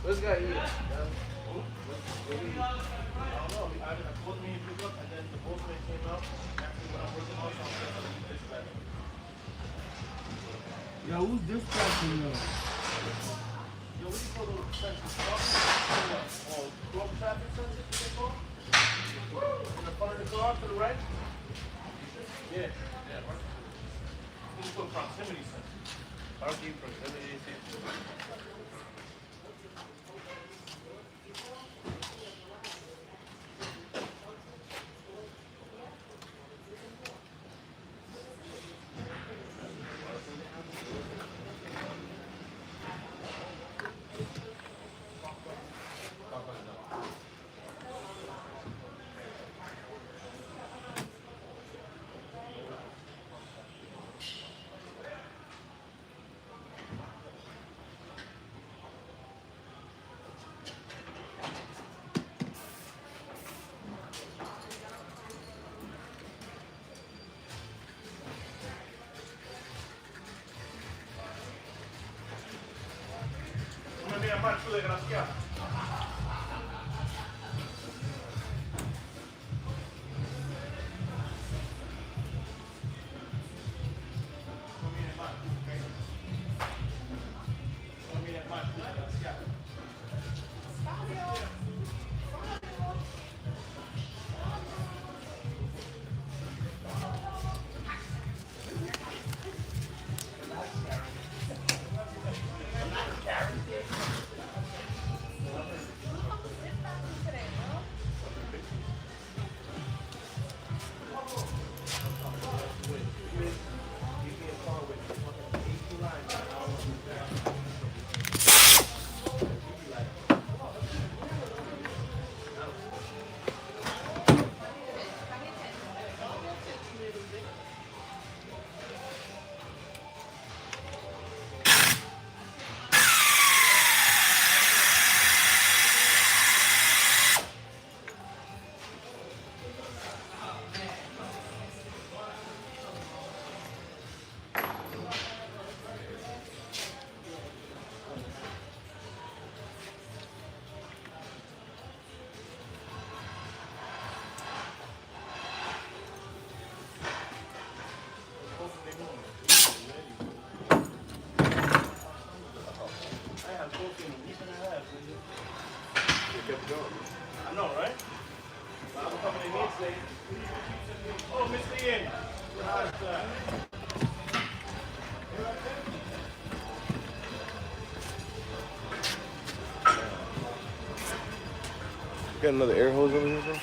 What's got you? I don't know. I told me to pick up, and then the postman came out. Actually, when I'm working on something, I'm going to use this. Yo, who's dispatching you? Yo, what do you call those sensors? Oh, drug traffic sensors, what they call? In the front of the car, to the right? Yeah. Yeah, right. What do you call proximity sensors? Parking proximity sensor. Una mía más, tú desgraciado. I know, right? I'm coming in here saying, oh, Mr. Ian, how's that? Got another air hose over here, bro?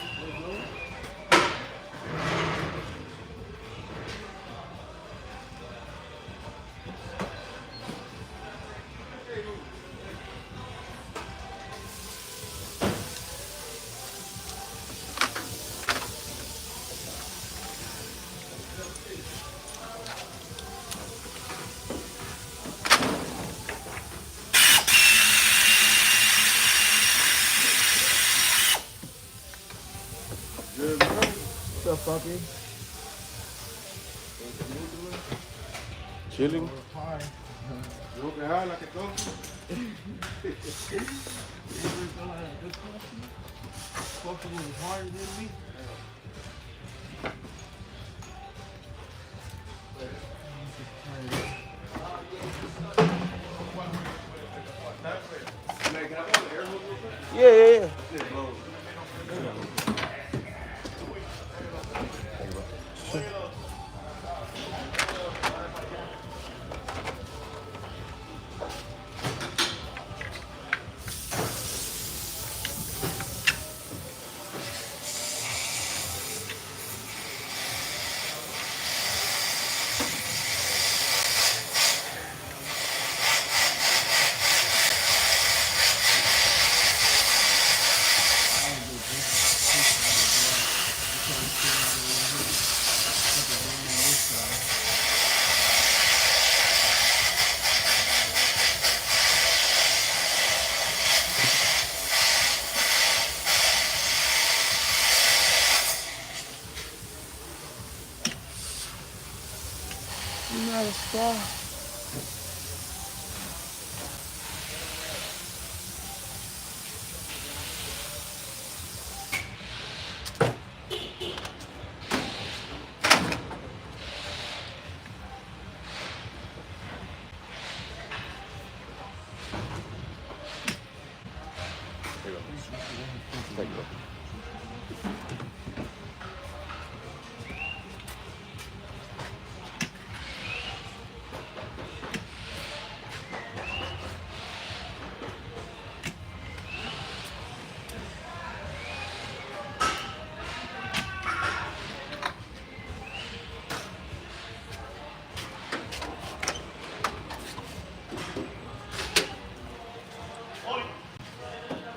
Good, bro. What's up, puppy? Chilling. Hi. You want to hide like a donkey? Fucking was harder than me. Yeah. not a star. There you go.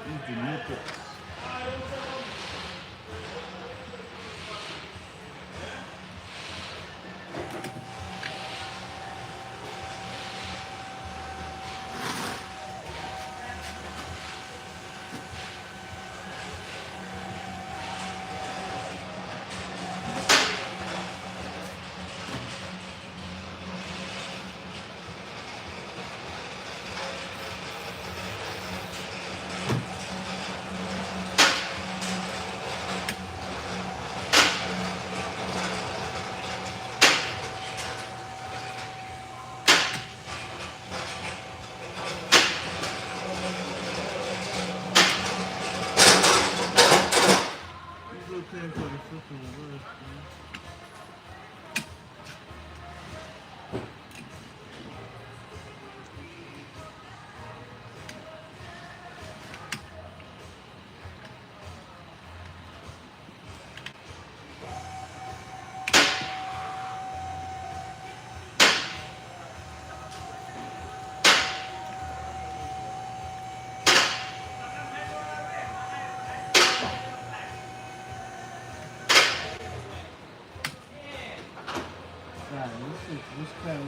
These the nipples. These little things for the flipping reverse, man. Right, this kind of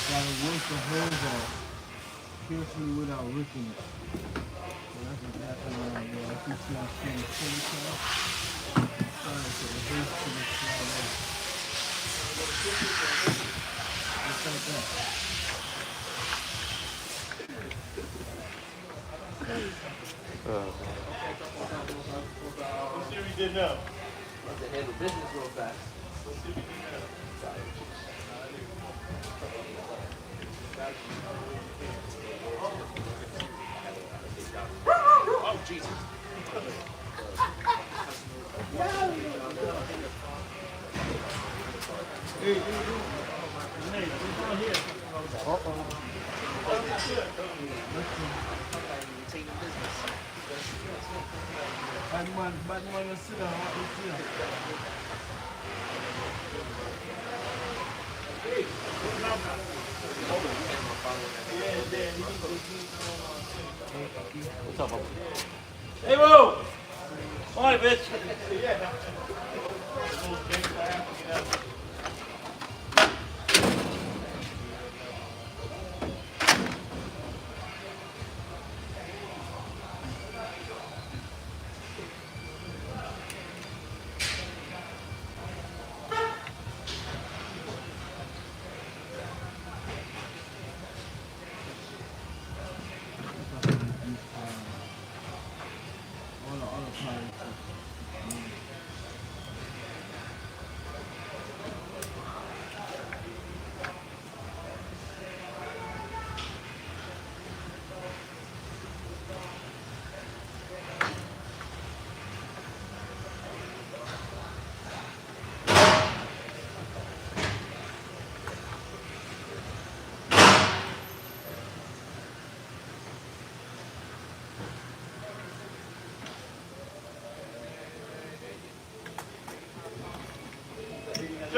gotta work the hose off carefully without ripping it. So that's exactly what I do. I keep trying to spin the full time. Trying to the hose to the slide off. Just like that. Let's see what you did now. About to handle business real fast. Let's see what you did now. Oh, Jesus. Taking business. Batman, sit down. Sit down. What's up, Bubba? Hey, Woo! Morning, bitch. All the other parties.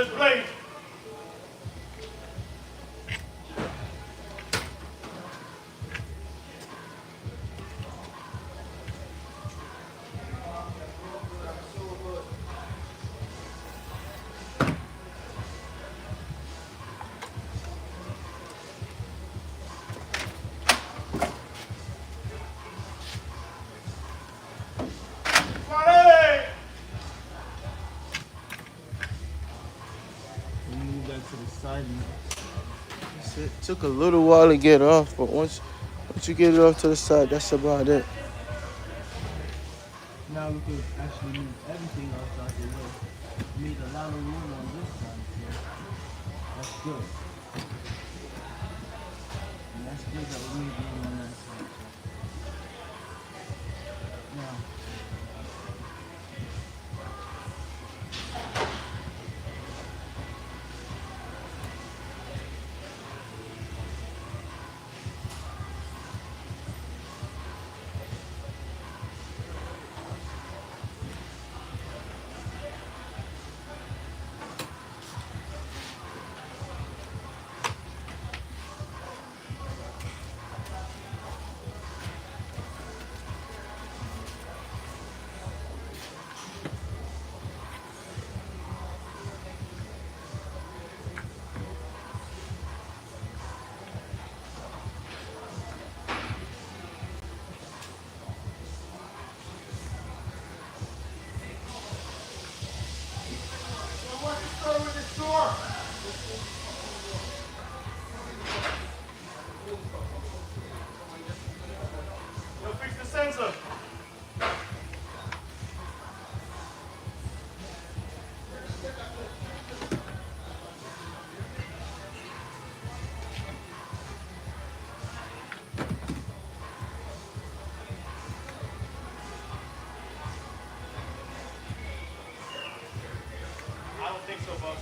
Just blade. Move that to the side now. It took a little while to get off, but once you get it off to the side, that's about it. Now we could actually move everything else out the way. Made a lot of room on this side, so that's good. And that's good that we made room on that side. So. Now, Yo, fix the sensor. I don't think so, boss.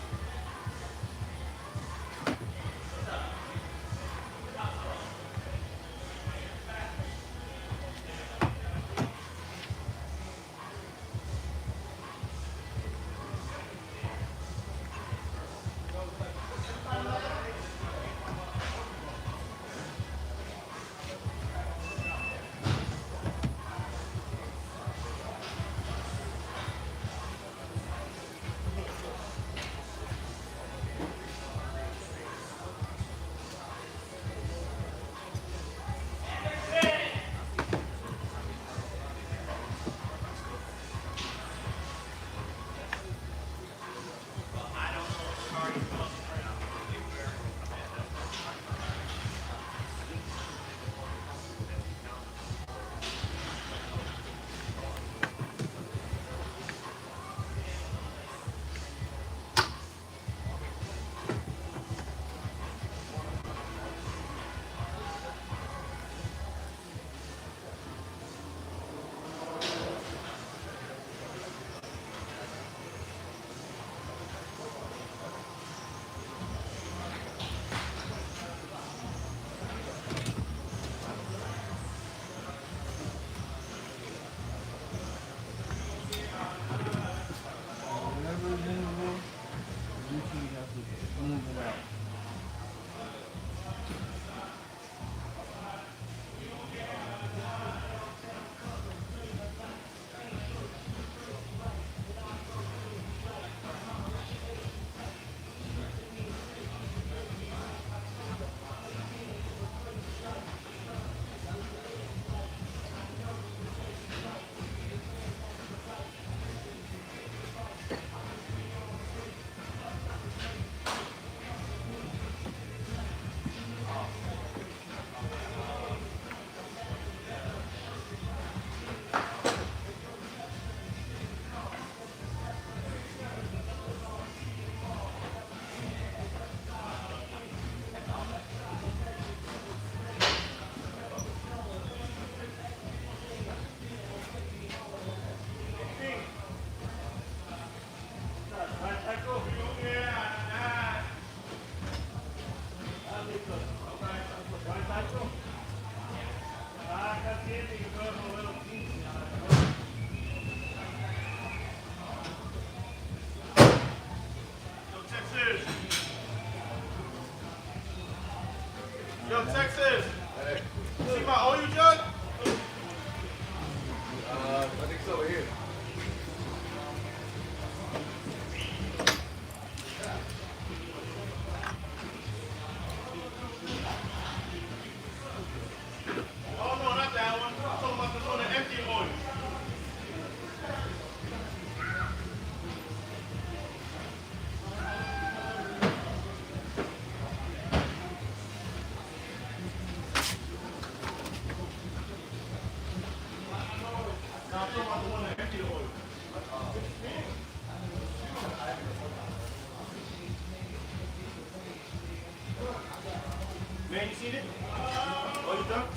need it? Oh, you done?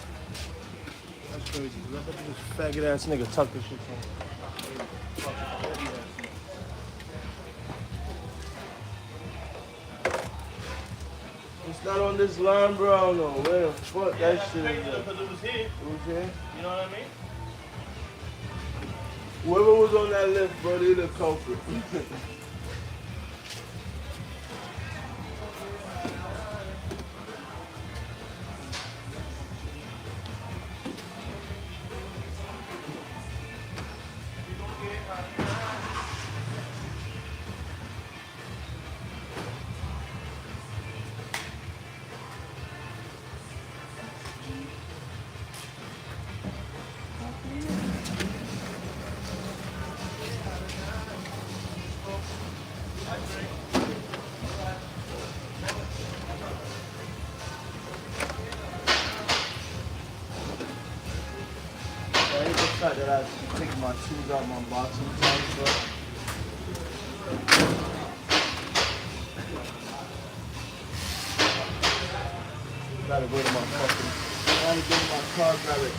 That's crazy. Let this faggot ass nigga tuck this shit in. It's not on this line, bro. I don't know where the fuck that shit is at. Because it was here. It was here? You know what I mean? Whoever was on that list, bro, they the culprit. I hate the fact that I have to take my shoes out my box sometimes, bro. Gotta go to my fucking, gotta go to my car, grab it.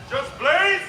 Just Blaze!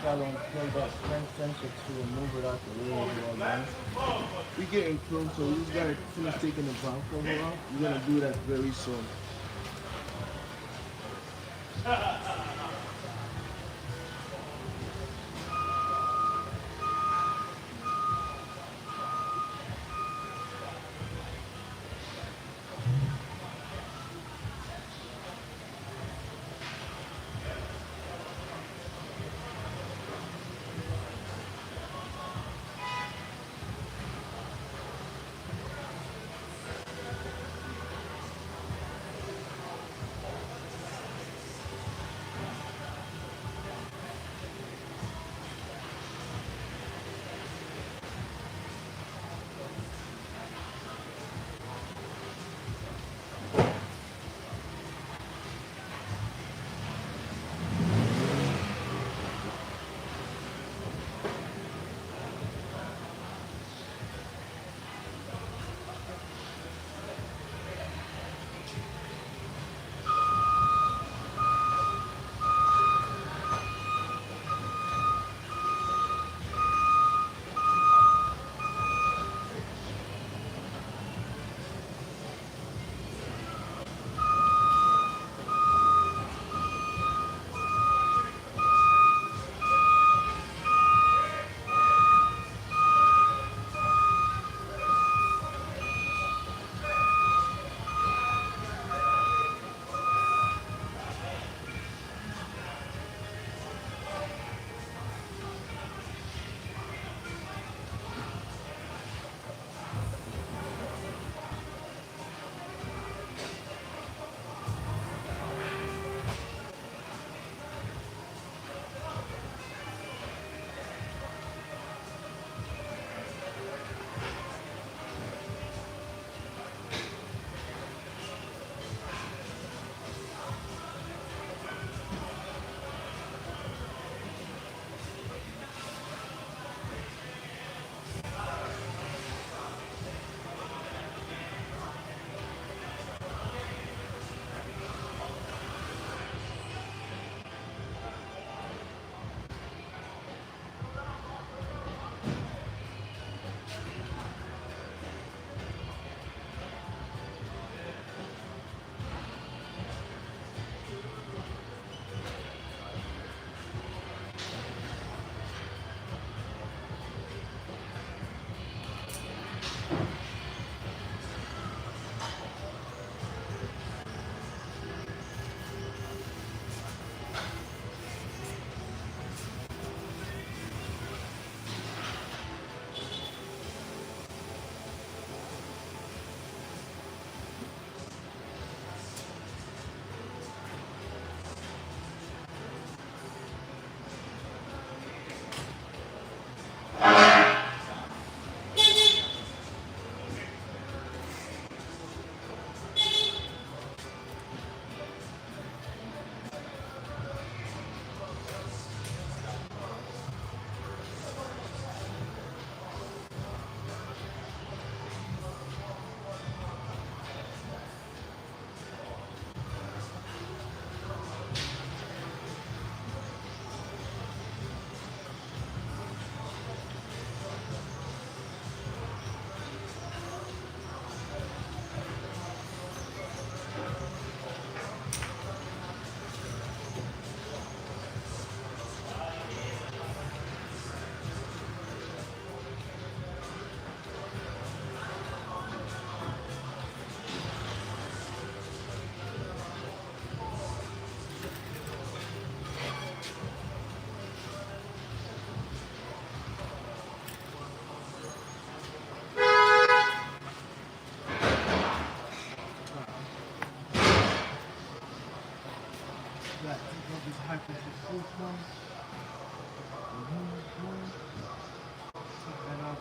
Gotta unplug that front sensor to remove it out the way as well, man. We getting close, so we just gotta finish taking the ground cover off. We're gonna do that very soon.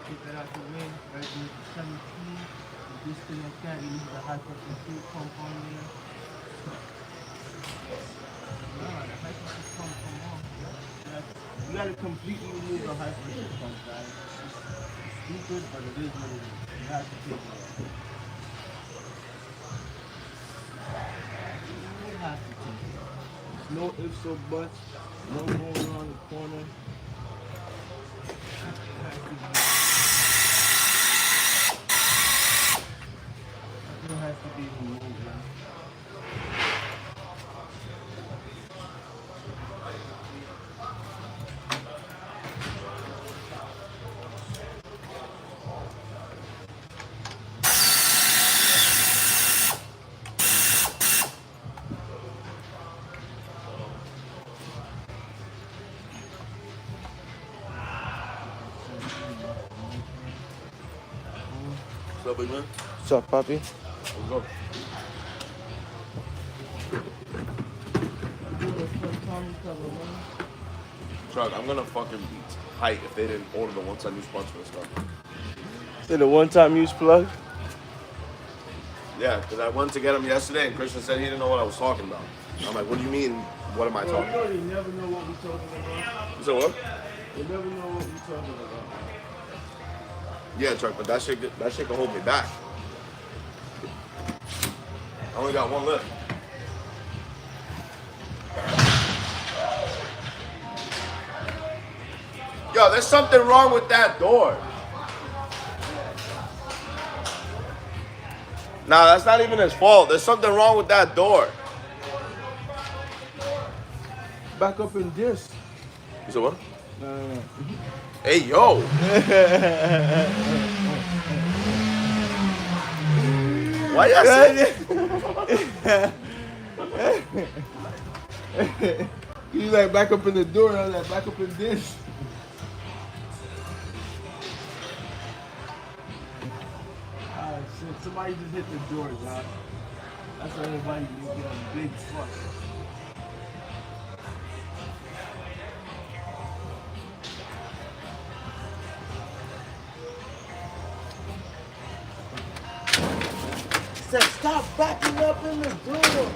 Take that out the way. Right there, the 17. You disconnect that. You leave the high pressure fuel pump on there. Nah, the high pressure pump come off. You gotta completely remove the high pressure pump, guys. It's stupid, but it is what it is. You have to take it off. You have to take it off. There's no ifs or buts. No going around the corner. It has to be removed, man. What's up, big man? What's up, Poppy? Let's go. Truck, I'm gonna fucking be tight if they didn't order the one-time use punch for this stuff. Is it a one-time use plug? Yeah, because I went to get them yesterday and Christian said he didn't know what I was talking about. I'm like, what do you mean? What am I talking about? You never know what we're talking about. You said what? You never know what we're talking about. Yeah, Truck, but that shit can hold me back. I only got one lift. Yo, there's something wrong with that door. Nah, that's not even his fault. There's something wrong with that door. Back up in this. You said what? No. Hey, yo. Why y'all say You like back up in the door, and I was like back up in this. Ah, shit. Somebody just hit the door, John. That's why everybody making a big fuss. Said, stop backing up in the door.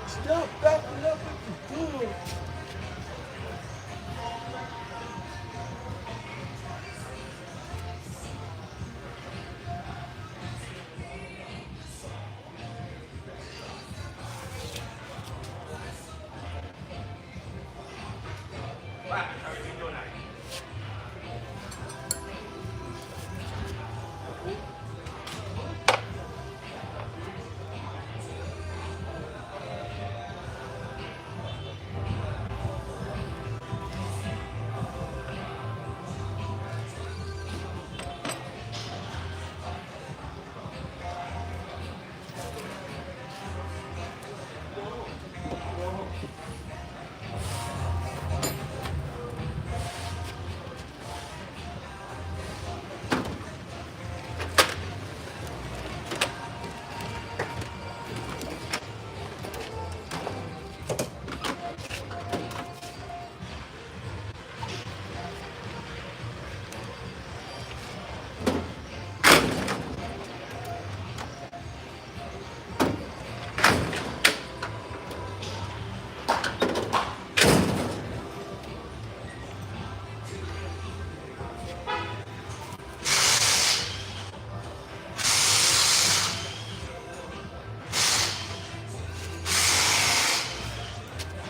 Stop backing up in the door.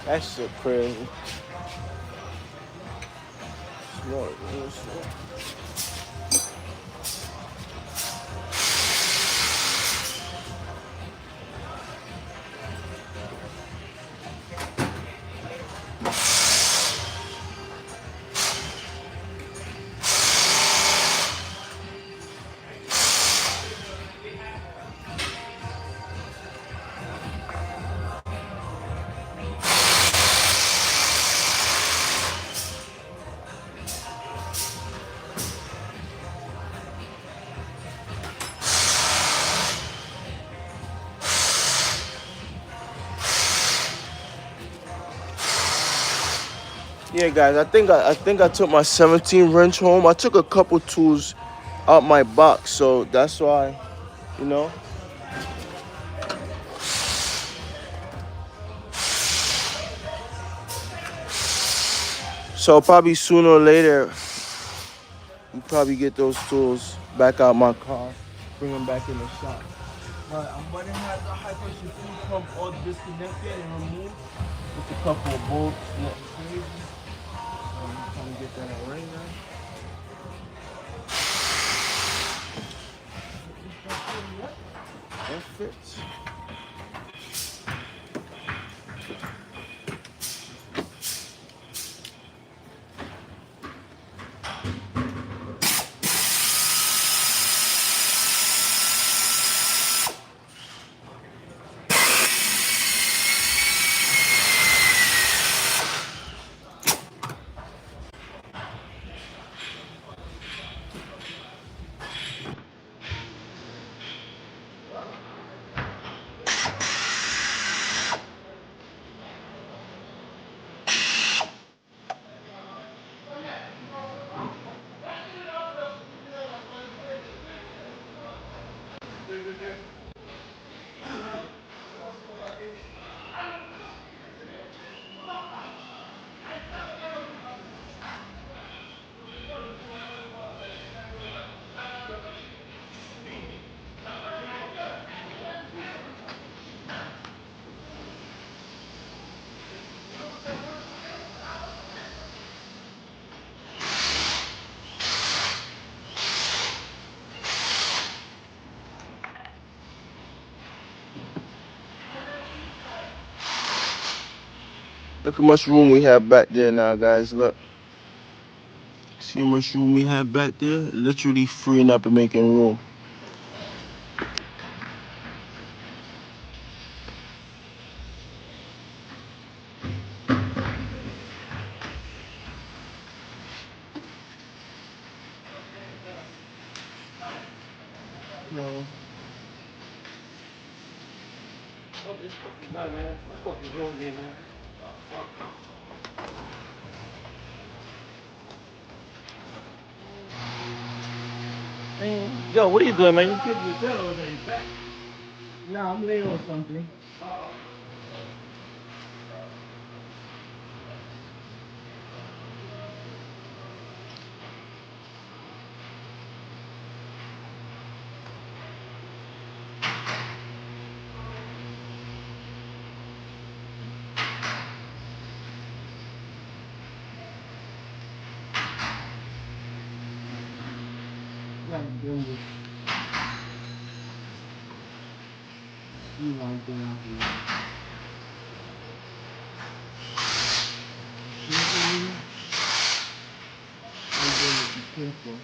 That shit crazy. Smart, real smart. Yeah, guys, I think I took my 17 wrench home. I took a couple tools out my box, so that's why, you know. So probably sooner or later, we probably get those tools back out my car, bring them back in the shop. But I'm going to have the high pressure fuel pump all disconnected and removed. Just a couple of bolts, nothing crazy. I'm trying to get that out right now. That fits. Look how much room we have back there now, guys. Look. See how much room we have back there? Literally freeing up and making room. No. Oh, this fucking guy, man. What the fuck is wrong here, man? Man, yo, what are you doing, man? You kidding yourself over there? You back? Nah, I'm laying on something. Gotta deal with you right down here. Careful, I'm gonna be careful.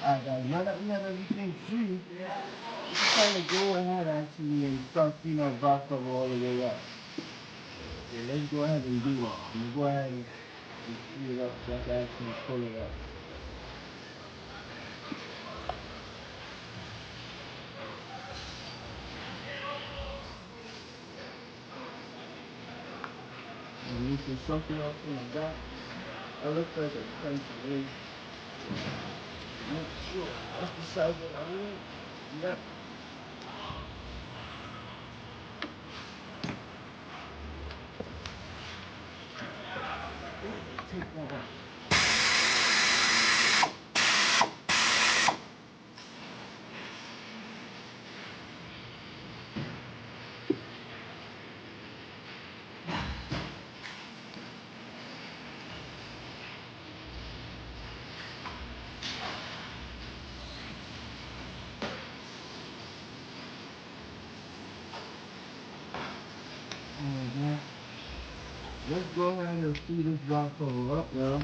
Alright guys, now that we have everything free, we can kind of go ahead actually and start cleaning our box cover all the way up. Okay, let's go ahead and do it. Let's go ahead and free it up so I can actually pull it up. And you can something else in the back. That looks like a pencil ring. Not sure. That's the size that I need. Yep. Take that out. Let's go ahead and see this box cover up now.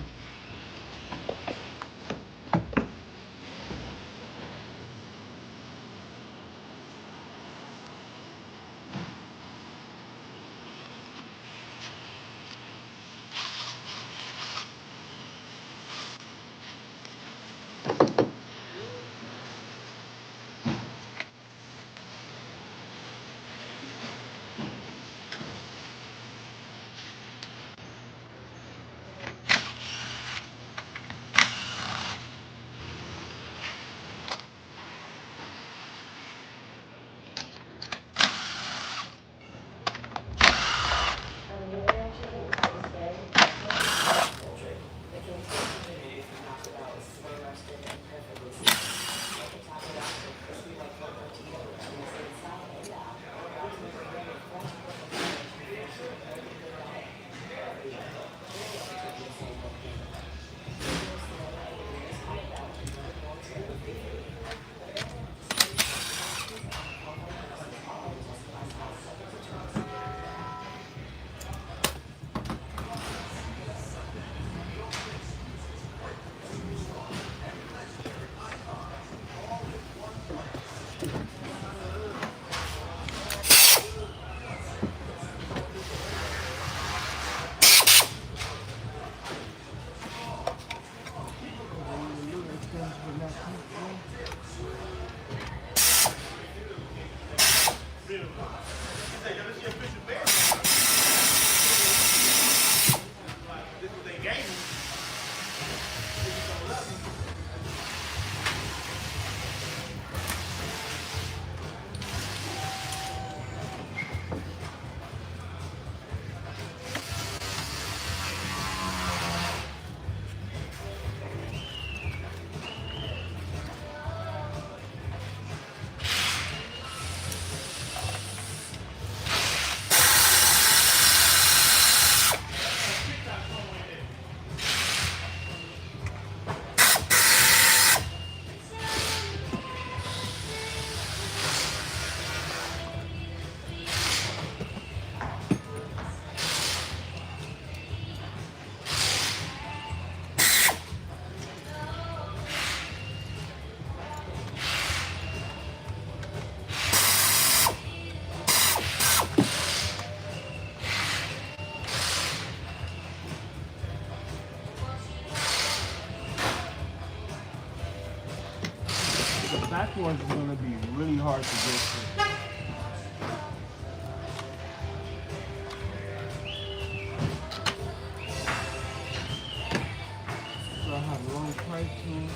The back ones is gonna be really hard to get to. So I have long pipe tools.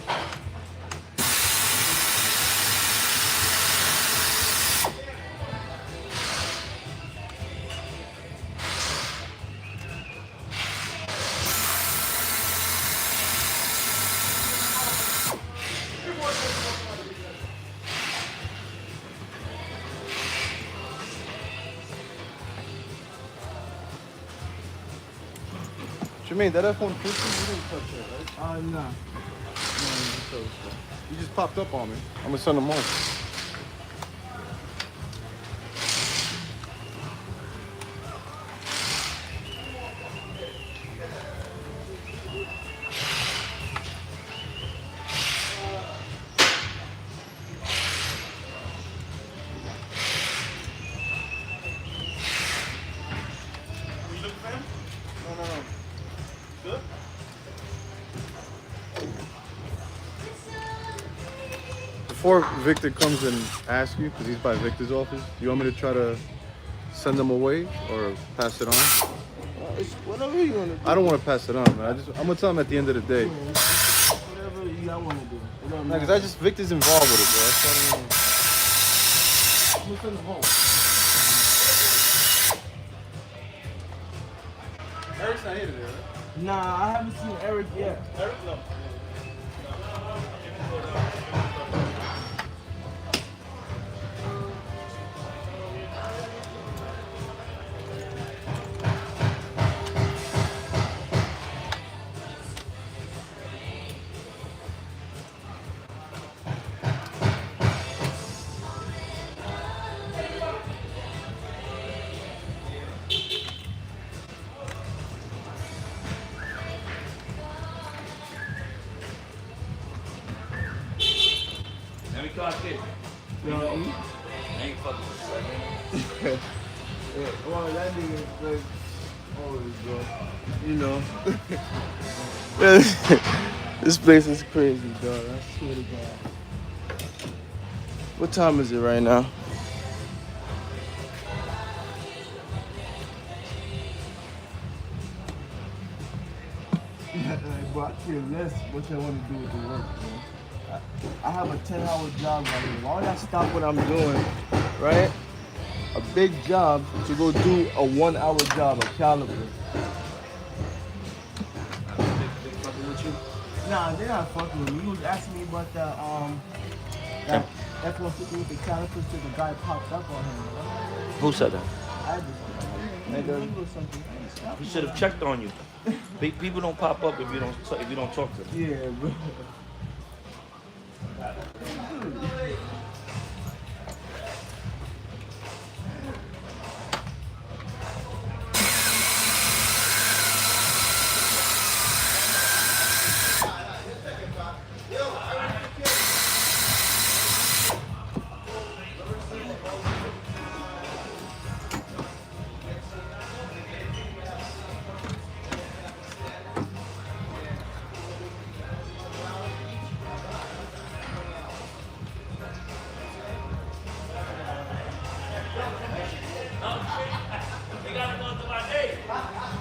Jermaine, that F-150, you didn't touch it, right? Nah. You just popped up on me. I'm gonna send them home. Before Victor comes and asks you, because he's by Victor's office, do you want me to try to send them away or pass it on? It's whatever you wanna do. I don't want to pass it on, man. I'm gonna tell him at the end of the day. Whatever you wanna do. It don't Because matter. Victor's involved with it, bro. That's why I don't I'm gonna send them home. Eric's not here today, right? Nah, I haven't seen Eric yet. Eric, no. Let me gasket. You know what I mean? I ain't fucking with you. Yeah, well, that nigga like always, bro. You know. This place is crazy, dog. I swear to God. What time is it right now? Like, bro, I care less what you want to do with the work, bro. I have a 10-hour job right here. Why would I stop what I'm doing, right? A big job to go do a 1-hour job, a caliber. They fucking with you? Nah, they're not fucking with me. He was asking me about the that F-150 with the calipers till the guy popped up on him. Who said that? I just or something. He should have checked on you. People don't pop up if you don't talk to them. Yeah, bro.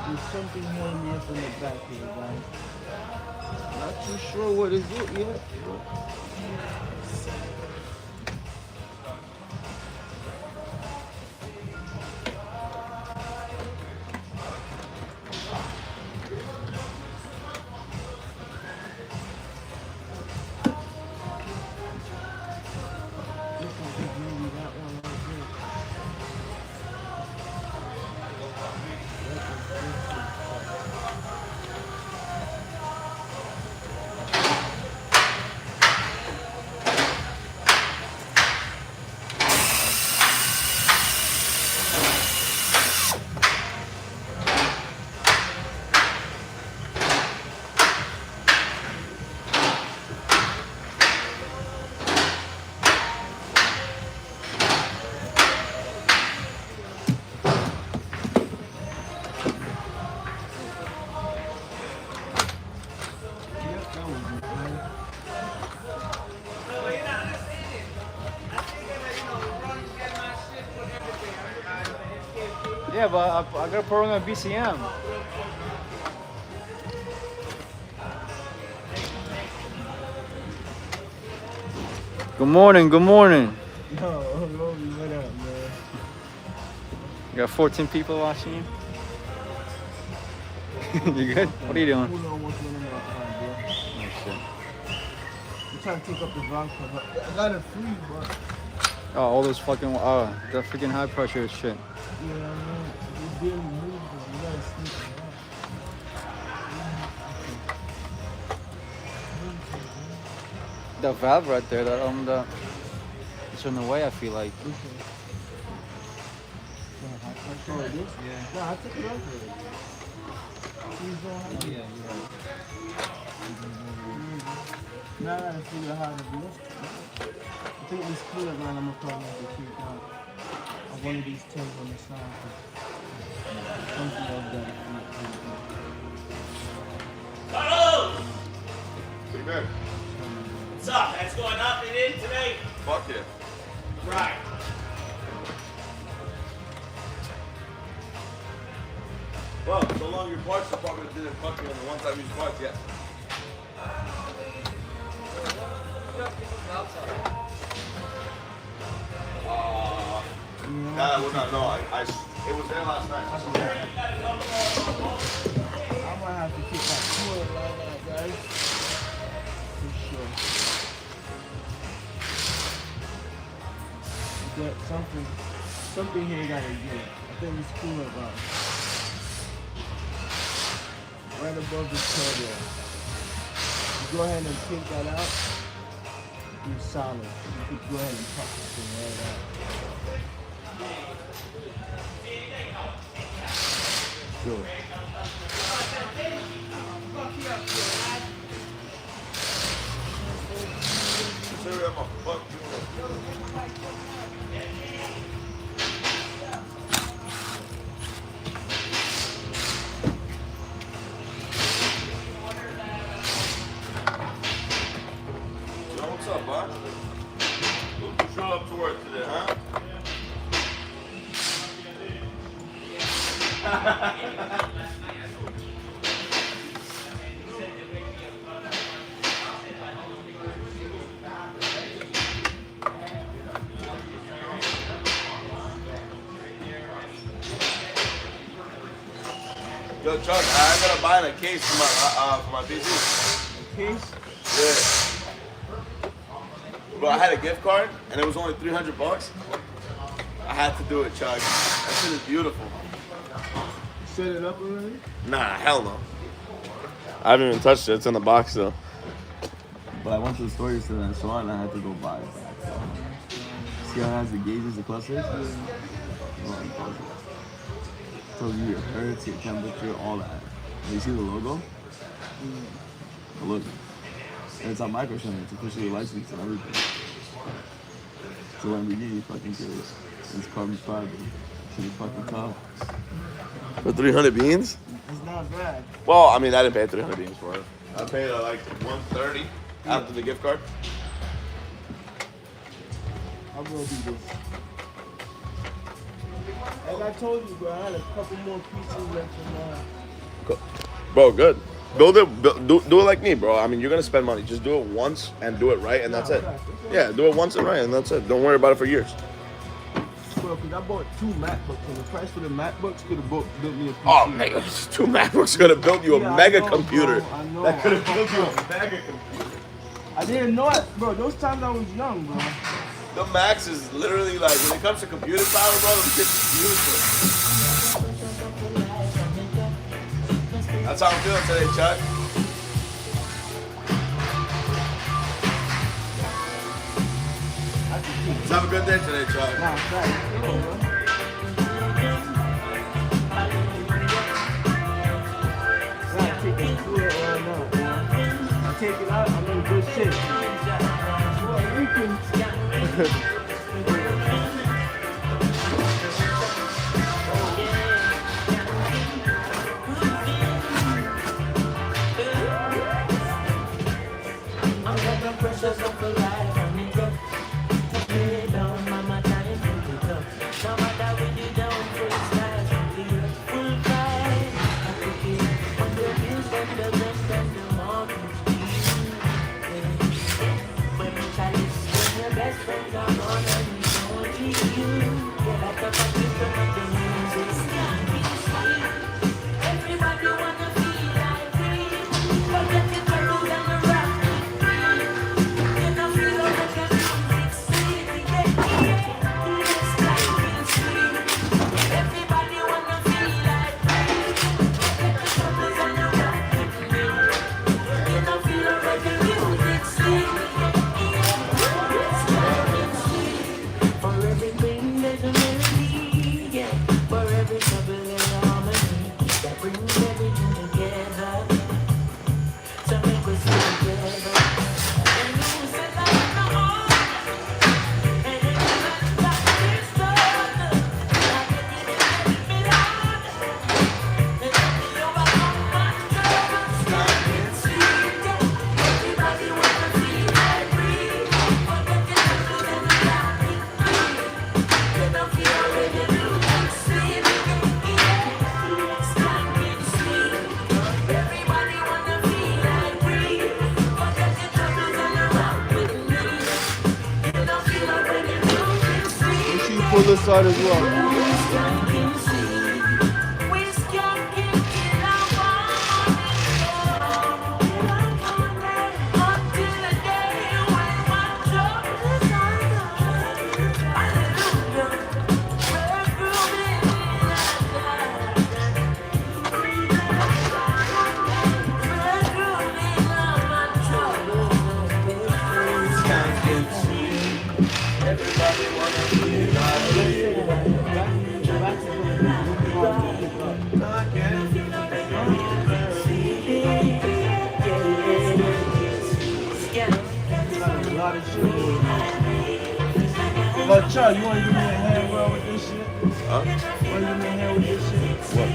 There's something holding me up in the back here, guys. Not too sure what is it yet. Looks like it's maybe that one right there. Yep, that was it, man. Yeah, but I gotta put on a BCM. Good morning, good morning. Yo, Roby, what up, man? You got 14 people watching you. You good? What are you doing? Who knows what's going on, bro? Oh, shit. I'm trying to take up the vodka, but I got it free, but Oh, all those fucking, the freaking high pressure shit. yeah, man, they barely move, but you gotta sneak it out. The valve right there, it's in the way. I feel like. Okay. Yeah, high pressure like this? Yeah. Nah, I took it off already. Please don't have it. Now I gotta figure out how to do this. I think this cooler gun I'm gonna probably have to take out of one of these tins on the side. 'Cause something else gotta Carlos! Pretty good. What's up? That's going up and in today? Fuck yeah. Right. Well, so long your parts department didn't fuck me on the one time you parts yet. Nah, I would not know. It was there last night. I might have to keep that cooler like that, guys. For sure. But something here gotta give. I think it's cooler about right above the tail there. You go ahead and take that out. You're solid. You could go ahead and pop this thing right out. Good. Seriously, I'm a fuck you. Yo, what's up, bud? Look who showed up to work today, huh? Yo, Chuck, I gotta buy a case for my PC. Case? Yeah. Bro, I had a gift card and it was only $300. I had to do it, Chuck. That shit is beautiful. Set it up already? Nah, hell no. I haven't even touched it. It's in the box though. But I went to the store yesterday and saw it and I had to go buy it back. So. See how it has the gauges, the clusters? Tells you your hertz, your temperature, all that. And you see the logo? The logo. And it's on Microsoft, it's officially licensed and everything. So Lamborghini fucking good. It's carbon fiber. Shit is fucking tough. For 300 beans? It's not bad. Well, I mean, I didn't pay 300 beans for it. I paid like 130 after the gift card. I'll go do this. Like I told you, bro, I had a couple more pieces left in mine. Bro, good. do it like me, bro. I mean, you're gonna spend money. Just do it once and do it right, and that's it. Yeah, do it once and right, and that's it. Don't worry about it for years. Bro, because I bought 2 MacBooks, and the price for the MacBooks could have built me a PC. Oh, man, 2 MacBooks could have built you a Yeah, mega I know, computer. bro, I know. That could have built you a mega computer. I didn't know it, bro. Those times I was young, bro. The Max is literally like, when it comes to computer power, bro, the shit's beautiful. That's how I'm feeling today, Chuck. Let's have a good day today, Chuck. Nah, facts. Bro. I take it through it right now, bro. I take it out, I'm in good shape. Boy, we can. Pull this side as well. But Chuck, you want to give me a hand bro with this shit? Huh? You want to give me a hand with this shit? What?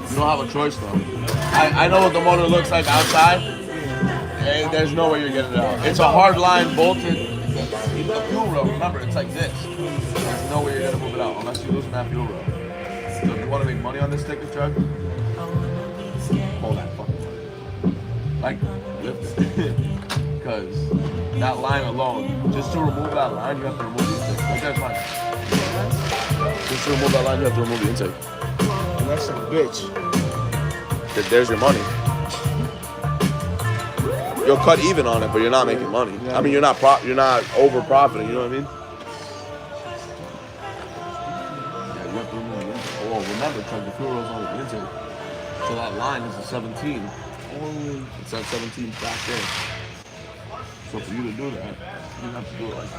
You don't have a choice though. I know what the motor looks like outside. Hey, there's no way you're getting it out. It's a hard line bolted. The fuel rail, remember, it's like this. There's no way you're gonna move it out unless you're losing that fuel rail. So if you want to make money on this sticker truck, hold that fucking money. Like, lift it. Because that line alone, just to remove that line, you have to remove the intake. Like that's fine. Just to remove that line, you have to remove the intake. And that's a bitch. There's your money. You'll cut even on it, but you're not making money. I mean, you're not over profiting. You know what I mean? Yeah, you have to remove the intake. Oh, remember, Chuck, the fuel rail's only the intake. So that line is a 17. It's that 17 back there. So for you to do that, you have to do it like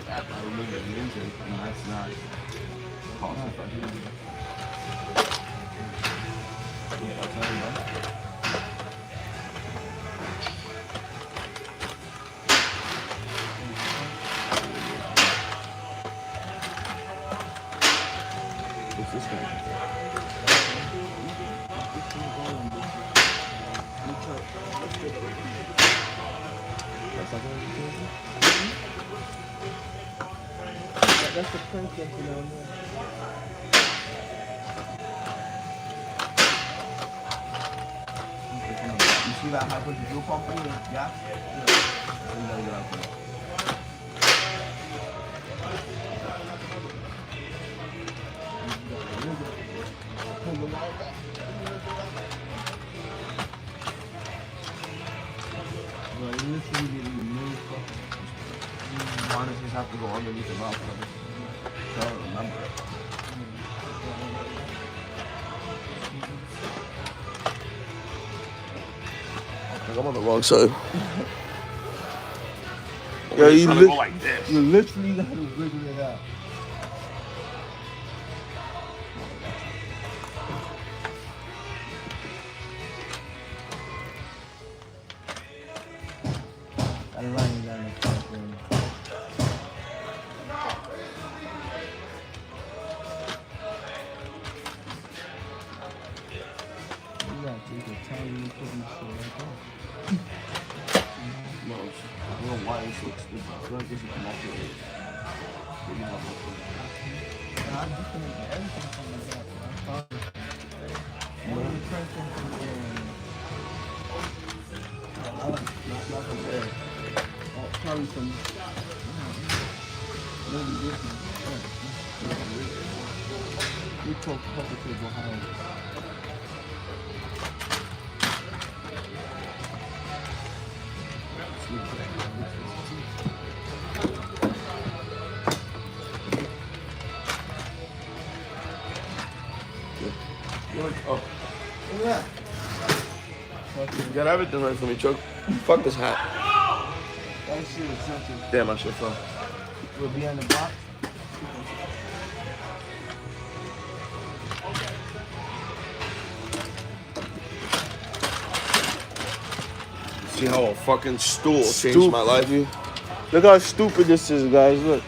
that by removing the intake, and that's not cost effective. What's this guy? That's the crank sensor down there. You see that high pressure fuel pump in the gas? Yeah. You gotta get out there. Bro, you literally didn't move. Harness just have to go underneath the mouth. So I don't remember it. I think I'm on the wrong side. Yeah, you trying to go like this. You literally got to wiggle it out. I don't like down the platform. You got to take a tiny little put this shit right there. No, I don't know why it's so expensive. I feel like this should come off with it. But you have no clue. Yeah, I'm just gonna get everything from the back. I'm sorry. All the crank from the Not from there. oh, probably some. Maybe this one. We talked a couple to behind. Oh, Yeah. you got everything right for me, Chuck. Fuck this hat. That shit is something. Damn, my shit fell. We'll be in the box. See how a fucking stool changed my life? Look how stupid this is, guys. Look.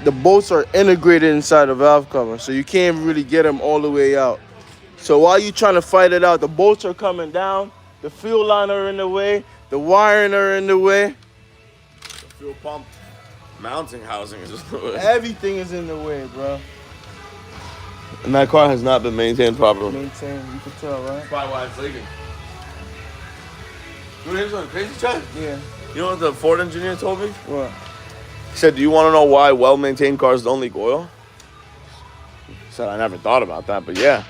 The bolts are integrated inside the valve cover, so you can't really get them all the way out. So while you're trying to fight it out, the bolts are coming down, the fuel line are in the way, the wiring are in the way. The fuel pump mounting housing is just Everything is in the way, bro. and that car has not been maintained properly. Maintain, you can tell, right? That's probably why it's leaking. Dude, here's something crazy, Chuck. Yeah. You know what the Ford engineer told me? What? He said, do you want to know why well-maintained cars don't leak oil? He said, I never thought about that, but yeah.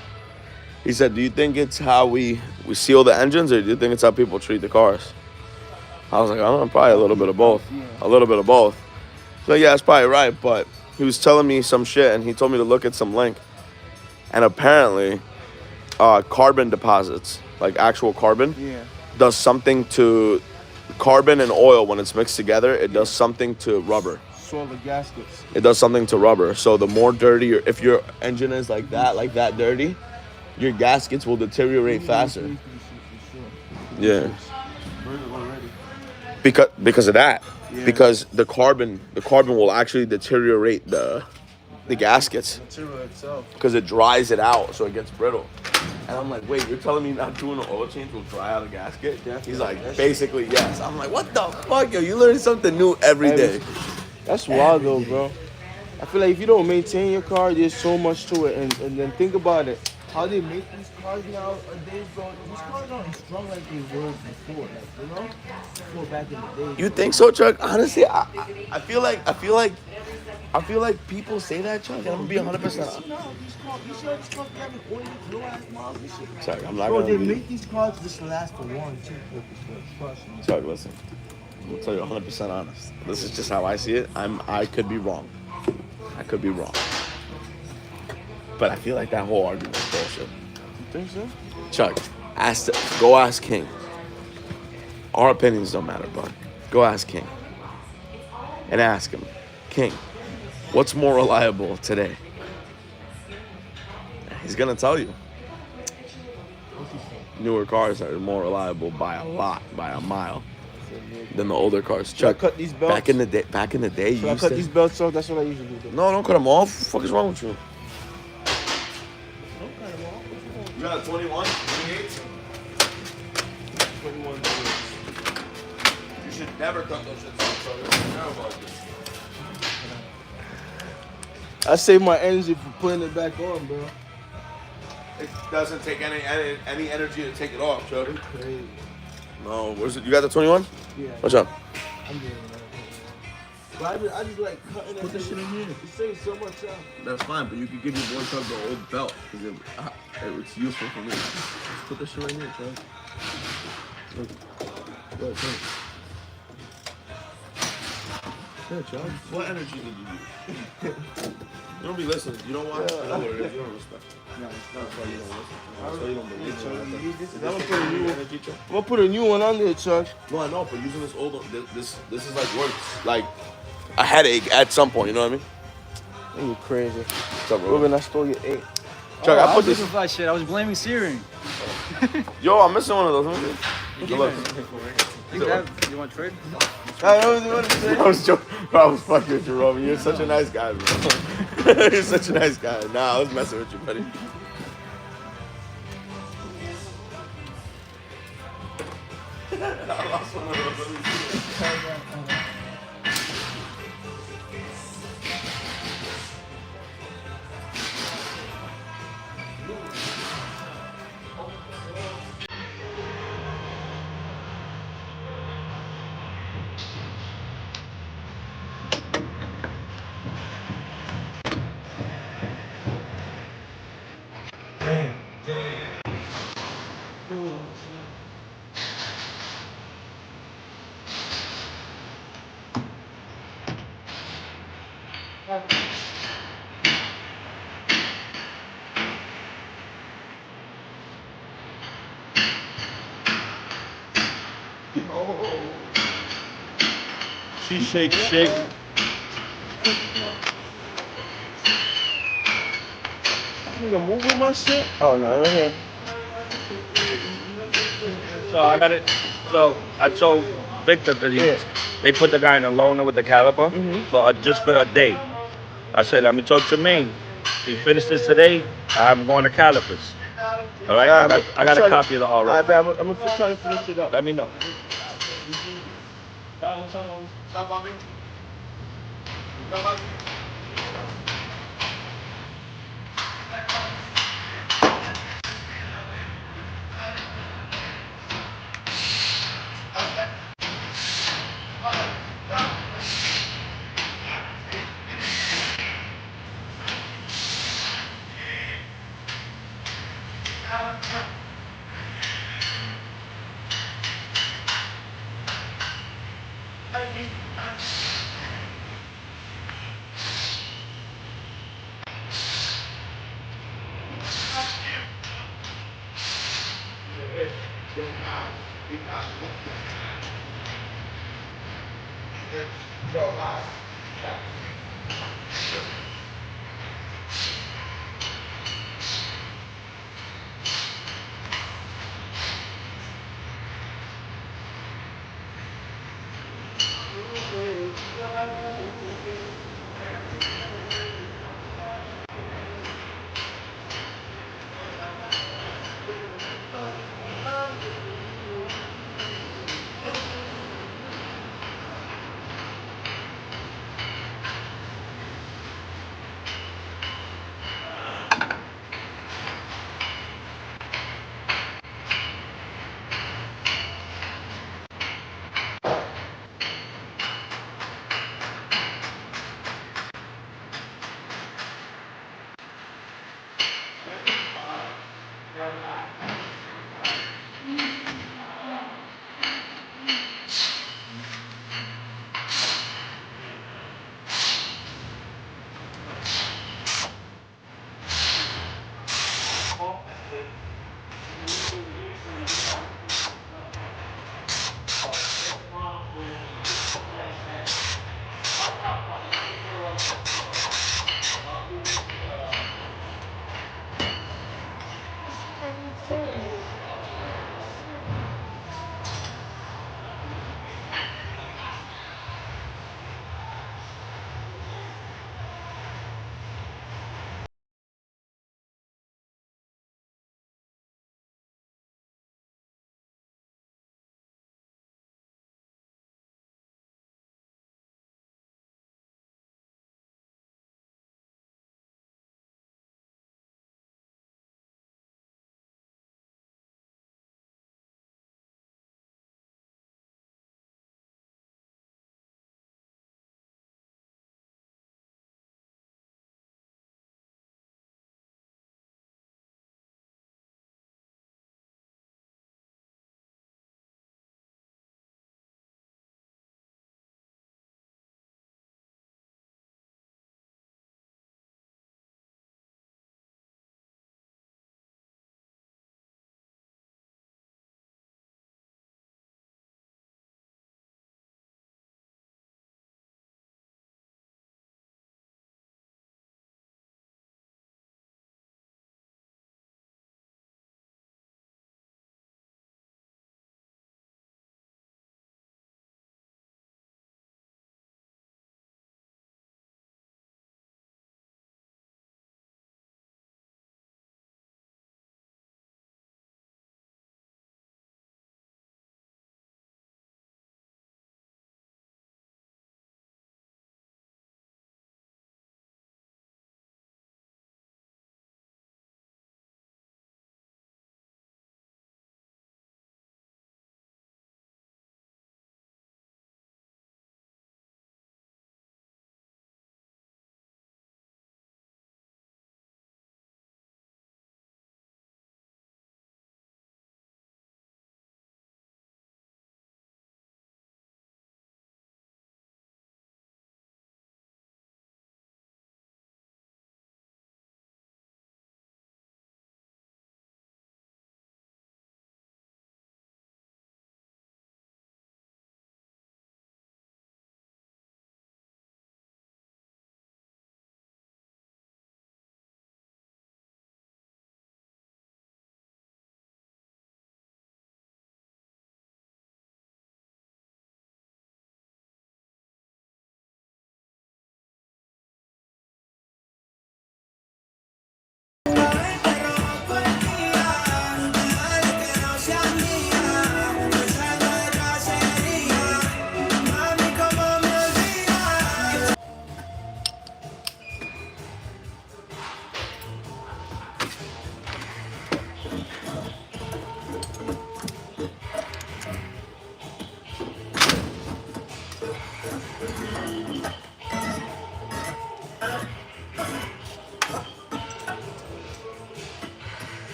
He said, do you think it's how we seal the engines, or do you think it's how people treat the cars? I was like, I don't know, probably a little bit of both. A little bit of both. So yeah, that's probably right, but he was telling me some shit, and he told me to look at some link. And apparently, carbon deposits, like actual carbon, does something to carbon and oil when it's mixed together. It does something to rubber. Soil the gaskets. It does something to rubber. So the more dirty, if your engine is like that dirty, your gaskets will deteriorate faster. Yeah. Because of that. Yeah. Because the carbon will actually deteriorate the gaskets. Material itself. Because it dries it out, so it gets brittle. And I'm like, wait, you're telling me not doing an oil change will dry out a gasket? He's like, basically, yes. I'm like, what the fuck, yo? You learn something new every day. That's wild, though, bro. I feel like if you don't maintain your car, there's so much to it. And then think about it. How they make these cars nowadays, bro. These cars aren't strong like they were before. Like, you know? Before back in the day. You think so, Chuck? Honestly, I feel like people say that, Chuck, and I'm gonna be 100%. You see all these cars having oily, low-ass miles and shit? Chuck, I'm not Bro, gonna they make these cars just to last for one, two purposes. Trust me. Chuck, listen. I'm gonna tell you 100% honest. This is just how I see it. I could be wrong. I could be wrong. But I feel like that whole argument is bullshit. You think so? Chuck, go ask King. Our opinions don't matter, bud. Go ask King. And ask him, King, what's more reliable today? He's gonna tell you. Newer cars are more reliable by a lot, by a mile, than the older cars. Chuck, cut these belts? back in the day, you Should I used cut to. these belts off? That's what I usually do. No, don't cut them off. What the fuck is wrong with you? Don't cut them off. You got a 21, 28? 21. You never cut those shits off, so it's terrible idea. I save my energy for putting it back on, bro. It doesn't take any energy to take it off, Chuck. Crazy. No, where's it? You got the 21? Yeah. What's up? I'm doing that. But I just like cutting Put this shit in here. It saves so much time. That's fine, but you could give your boy Chuck the old belt because it's useful for me. Just put this shit right here, Chuck. Look. Look. Yeah, Chuck. What energy did you use? You don't be listening. You don't watch. You know what it is. You don't respect. No, That's why you don't listen. That's why you don't believe. I'm gonna put a new one on there, Chuck. No, I know, but using this old one, this is like works like a headache at some point. You know what I mean? You crazy. What's up, bro? Ruben, I stole your 8. Chuck, I I put was this. looking for that shit. I was blaming Siri. Yo, I'm missing one of those. Good luck. You want to trade? I don't know what to say. I was joking. I was fucking with you, Roman. You're such a nice guy, bro. You're such a nice guy. Nah, I was messing with you, buddy. I lost one of those. Let me see it. She shake. You moving my shit? Oh no, right here. So I got it. So I told Victor that they put the guy in a loaner with the caliper for just for a day. I said, let me talk to Maine. He finished this today. I'm going to calipers. All right, I got a copy of the all right. I'm gonna try to finish it up. Let me know.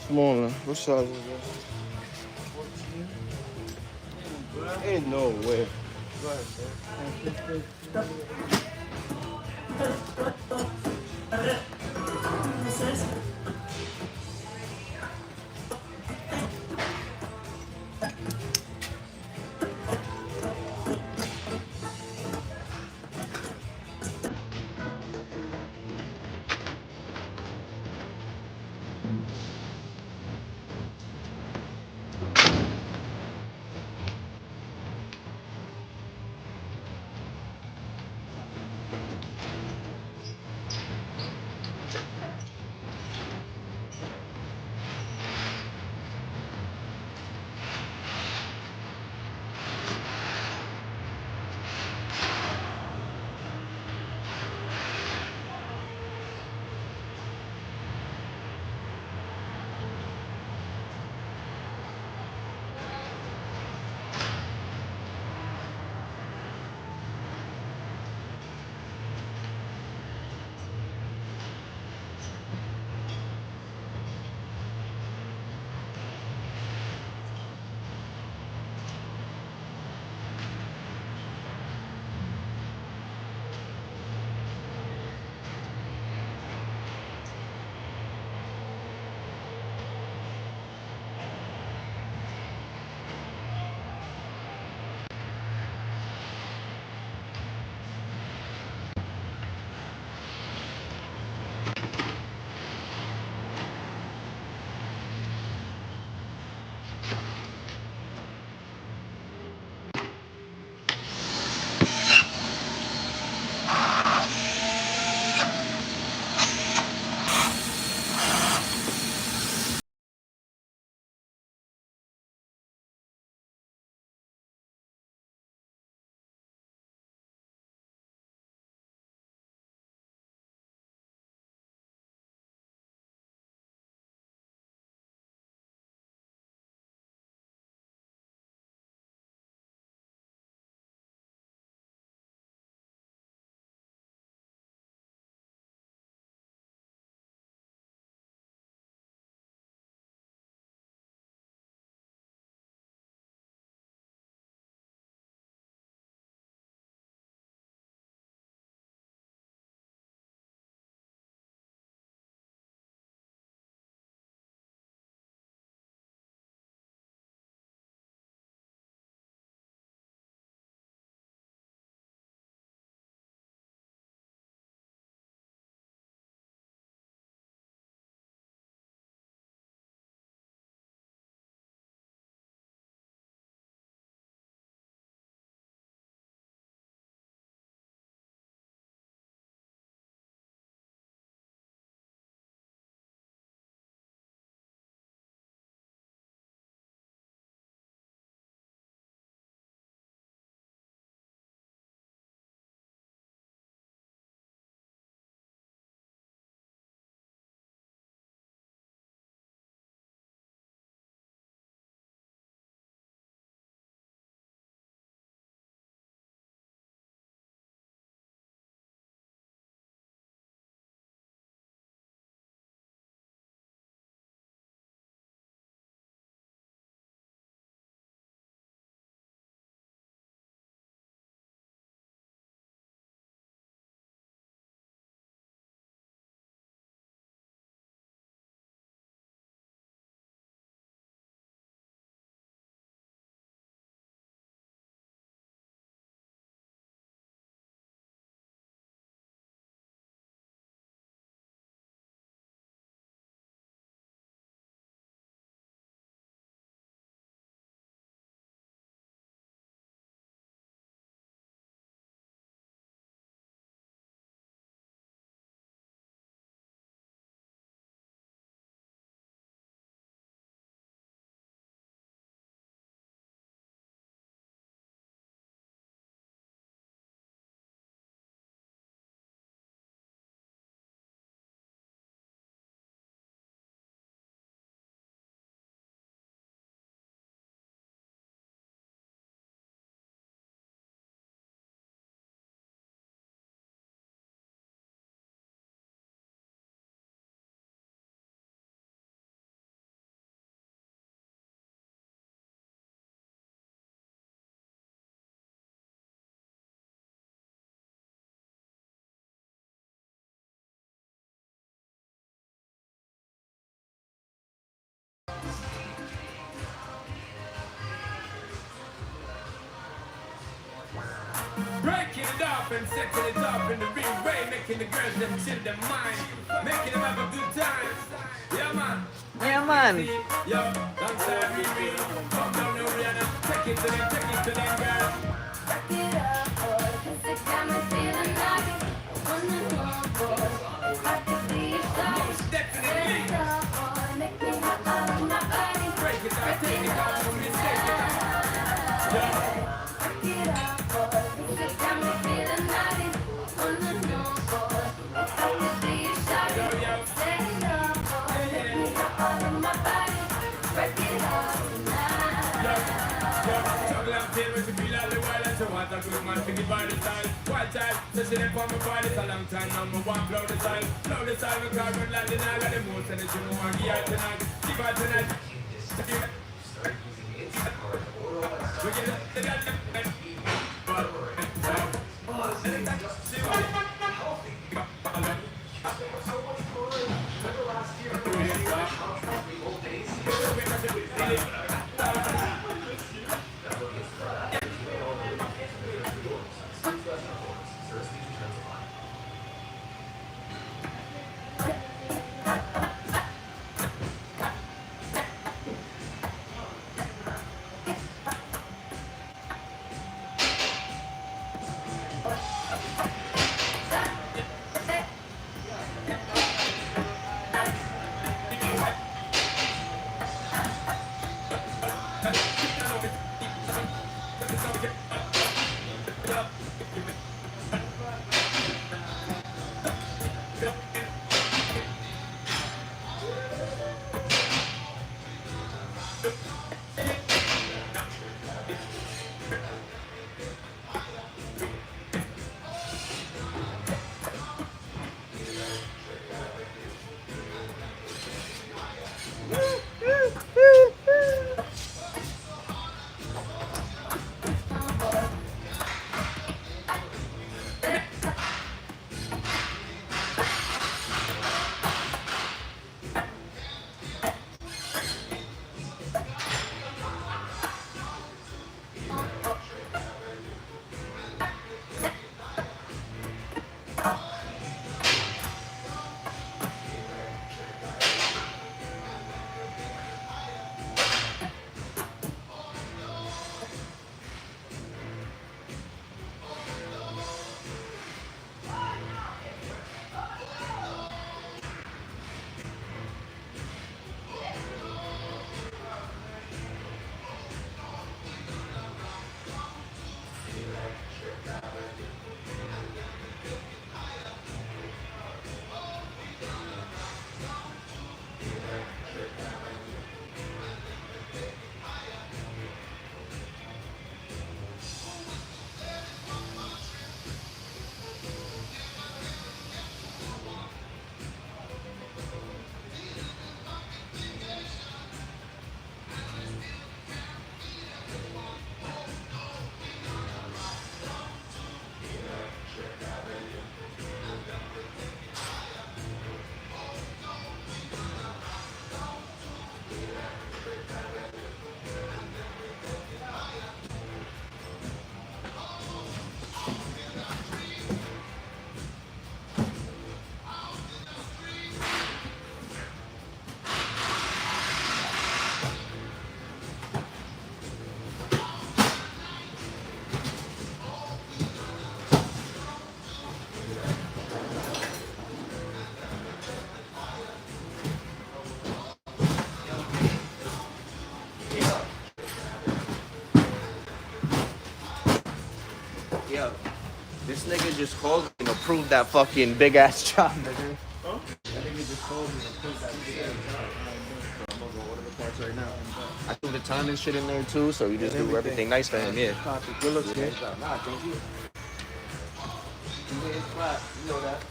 smaller. What size is that? Ain't no way. Go ahead, sir. Breaking it up and setting it up in the real way, making the girls them chill their mind, making them have a good time. Yeah, man. Yeah, man. Yo, don't say Riri. Come down the Rihanna. Take it to them, girl. Back it up, boy, 'cause it got me feeling like wanna know, boy, if I could be your shawty. Most definitely. Break it up, boy, make me hop out of my body. Break it up, take it out from me, take it out. Break it up, boy, 'cause it got me feeling like wanna know, boy, if I could be your shawty. Set it up, boy, make me hop out of my body. Break it up tonight. Juggle and play with the feel all the while. And she want a good man to give her the style. Wild child, so she them for me body. It's a long time number one, blow the style. Blow the style, we can't run like the night. Got the most energy, we want to give her tonight. Give her tonight. We get it. Yo, this nigga just called me and approved that fucking big ass job, nigga. That nigga just told me to put that big ass job. I'm gonna go order the parts right now. I threw the time and shit in there too, so we just do everything nice for him, yeah. Copy. Good looks, man. Nah, thank you. You made it flat, you know that.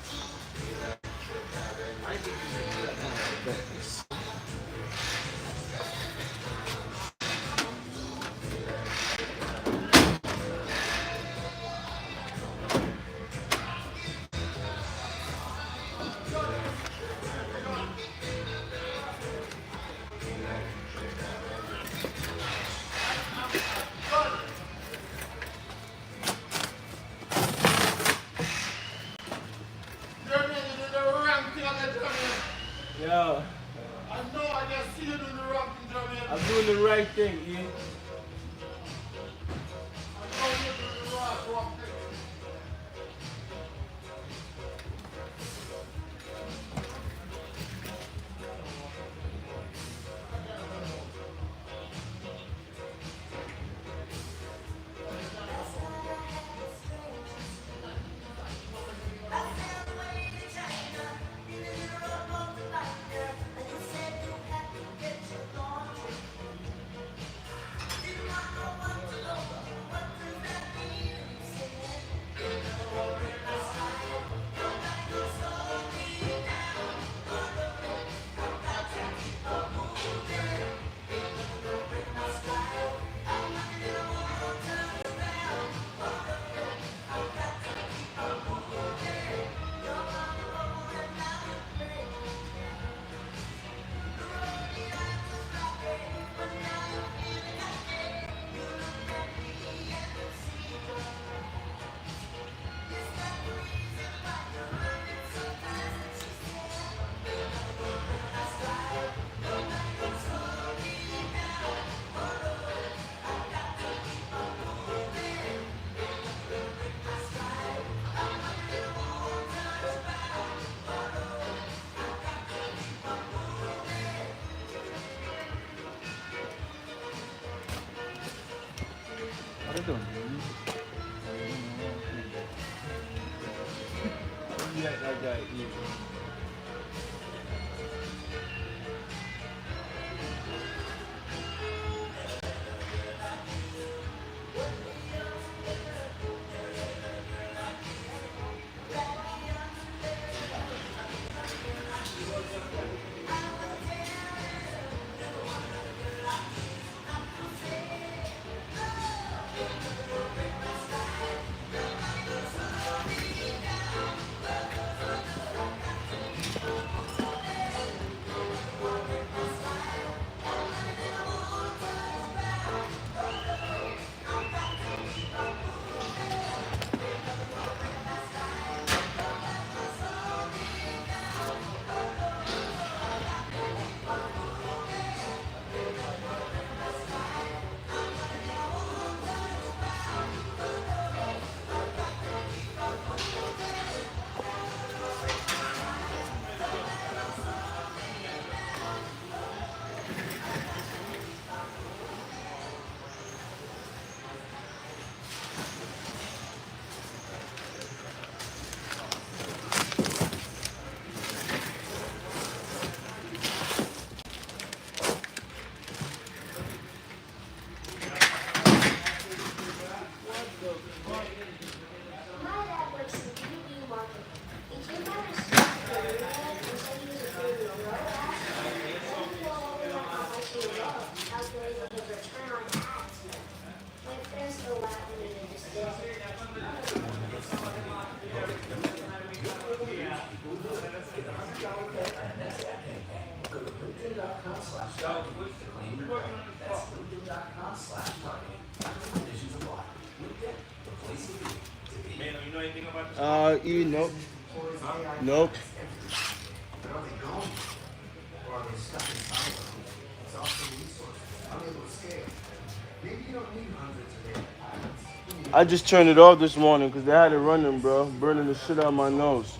I think you should do that. set like that either. Nope. Nope. I just turned it off this morning because they had it running, bro. Burning the shit out of my nose.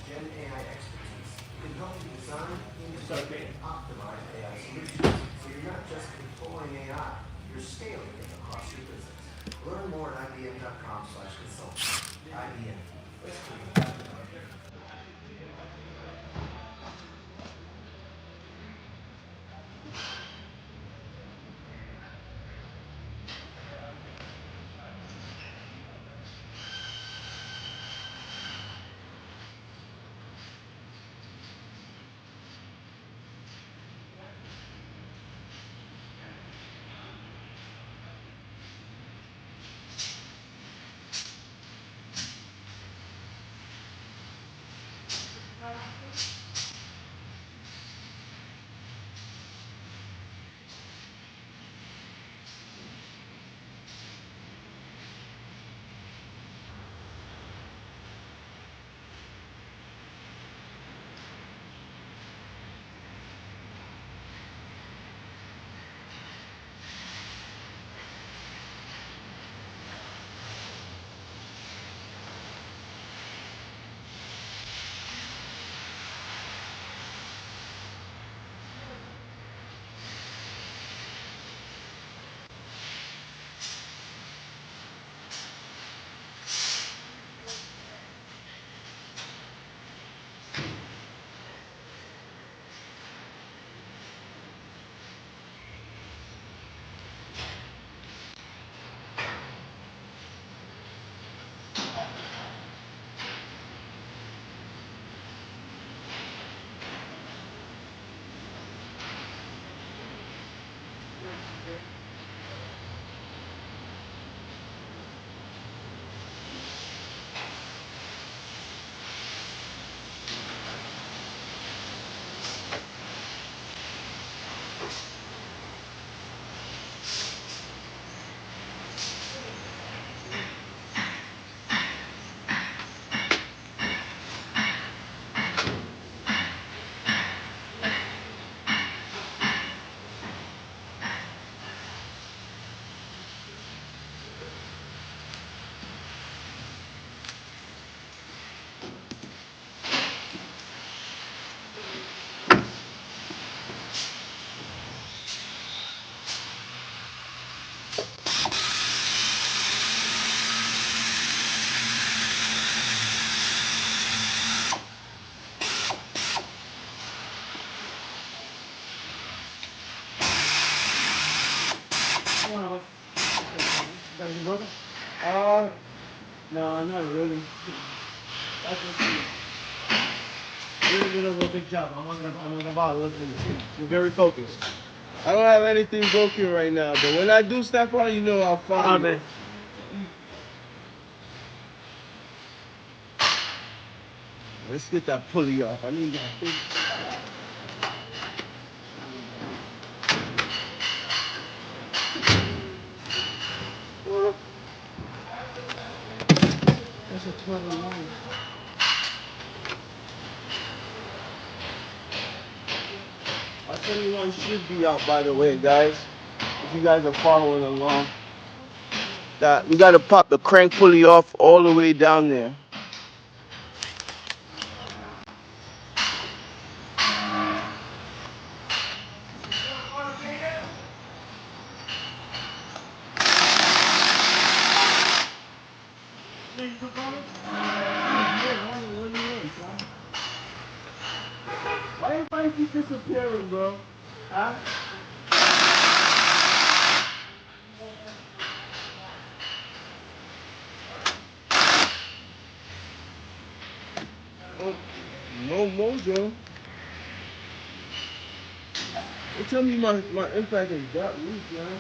man. That's okay. You're doing a real big job. I'm on the ball. Listen, you're very focused. I don't have anything broken right now, but when I do step on, you know I'll find it. Let's get that pulley off. I need that pulley. That's a 12 line. Our 21 should be out, by the way, guys. If you guys are following along. That we gotta pop the crank pulley off all the way down there. Why everybody keep disappearing, bro? Huh? Oh, no mojo. They tell me my impact is that weak, man.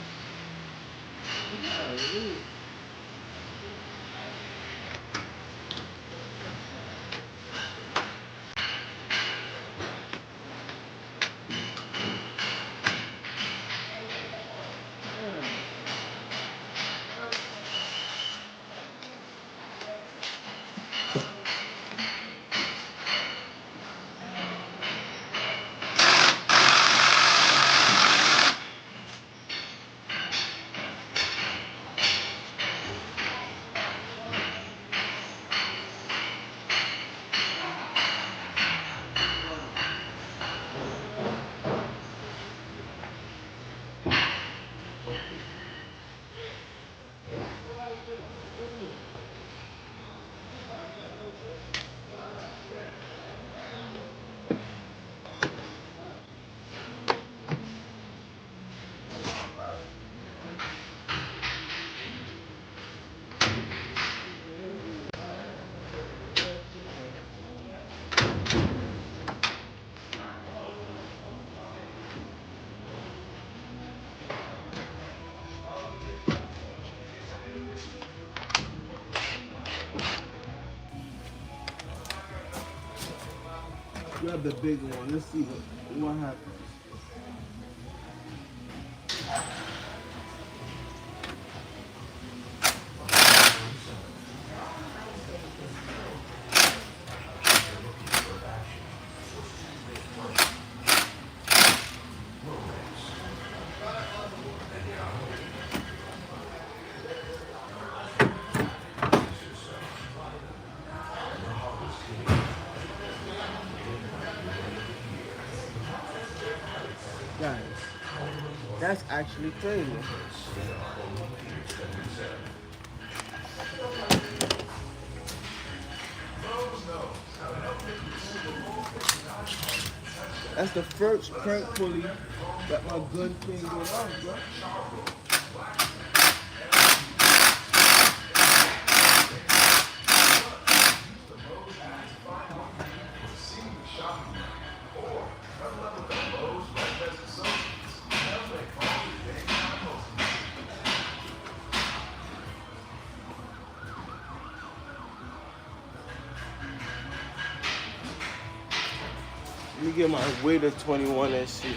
Grab the big one. Let's see what happens. Guys, that's actually crazy. That's the first crank pulley that my gun can go off, bro. Let me get my weight of 21 and see.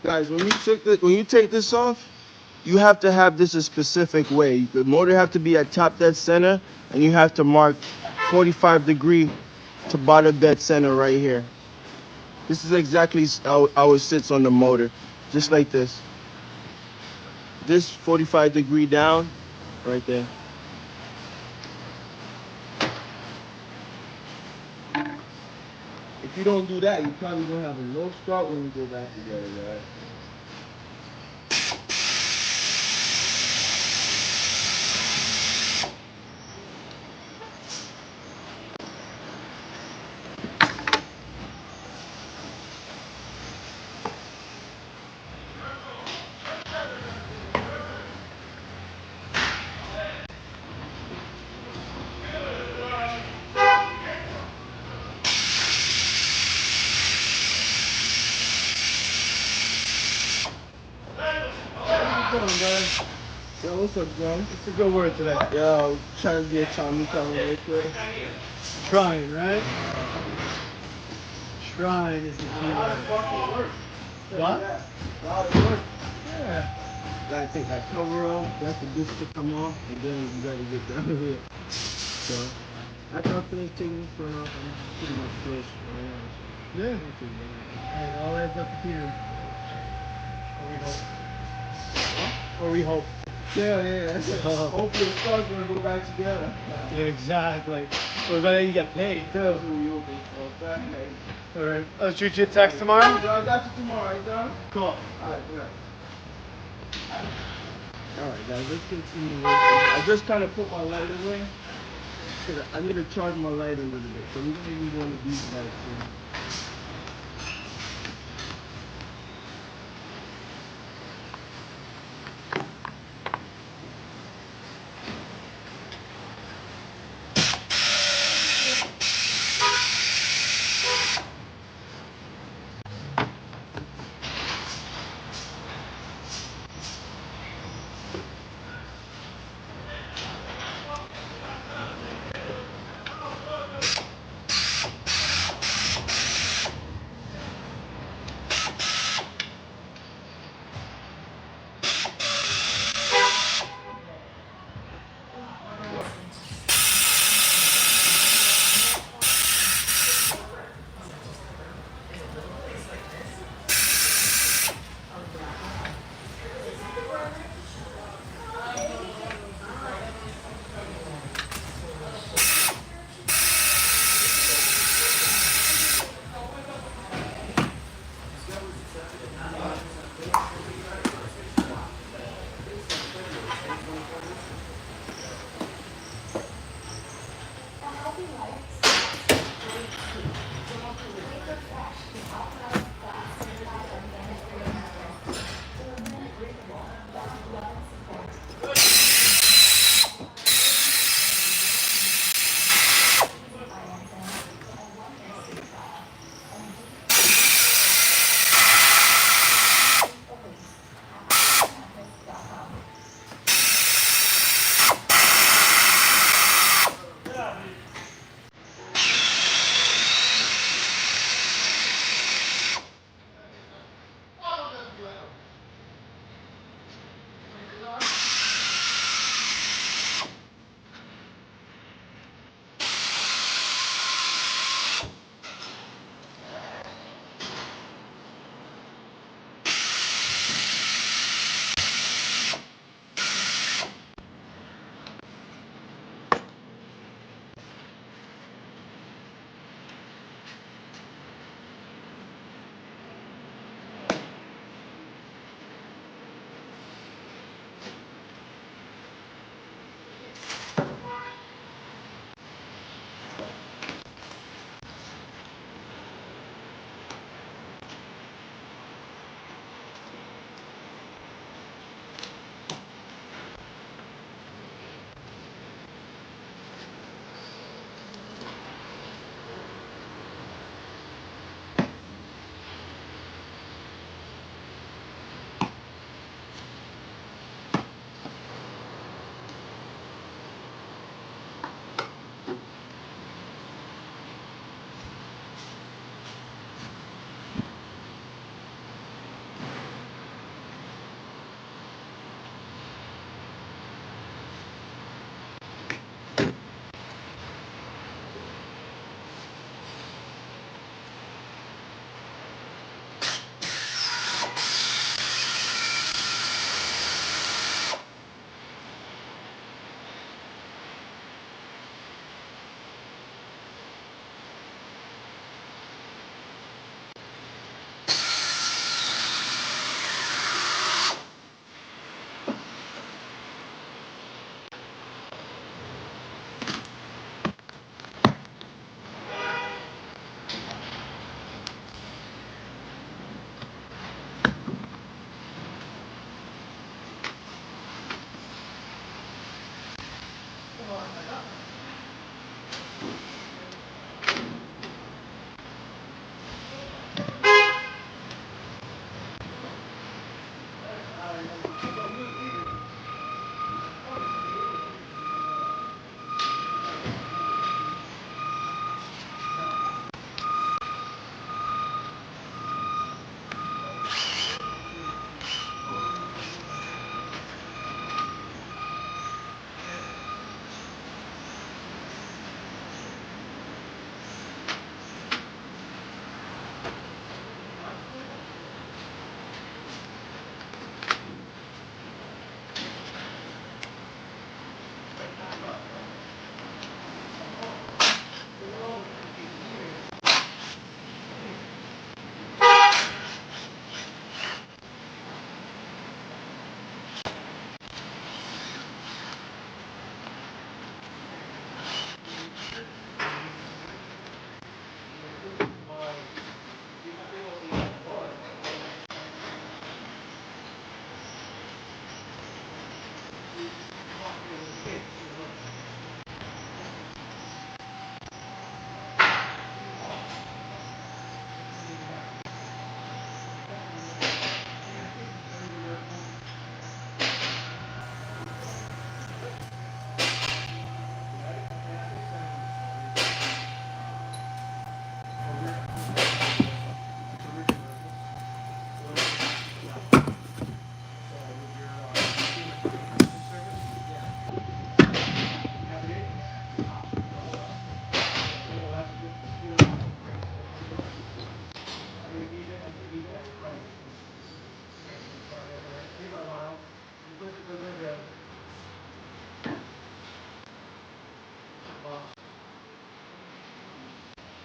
Guys, when you take this off, you have to have this a specific way. The motor have to be at top dead center, and you have to mark 45 degree to bottom dead center right here. This is exactly how it sits on the motor, just like this. This 45 degree down, right there. If you don't do that, you're probably gonna have a low start when you go back together, guys. How's it going, guys? Yo, what's up, John? It's a good word today. Yo, trying to get Tommy coming real quick. Trying, right? Trying is the key word. What? A lot of work. Yeah. Gotta take that cover off, that's the disc to come off, and then you gotta get down here. So, after I finish taking this one off, I'm pretty much fresh. Yeah. Not too bad. And all adds up to you. Or we hope. Or we hope. Yeah. Hopefully the car's gonna go back together. Yeah, exactly. We're gonna you get paid too. That's what we hoping for. Back. Alright. I'll shoot you a text tomorrow. I got you tomorrow, you done? Cool. Alright, Alright guys, let's continue working. I just kind of put my light away. I need to charge my light a little bit. So we're gonna use one of these lights here.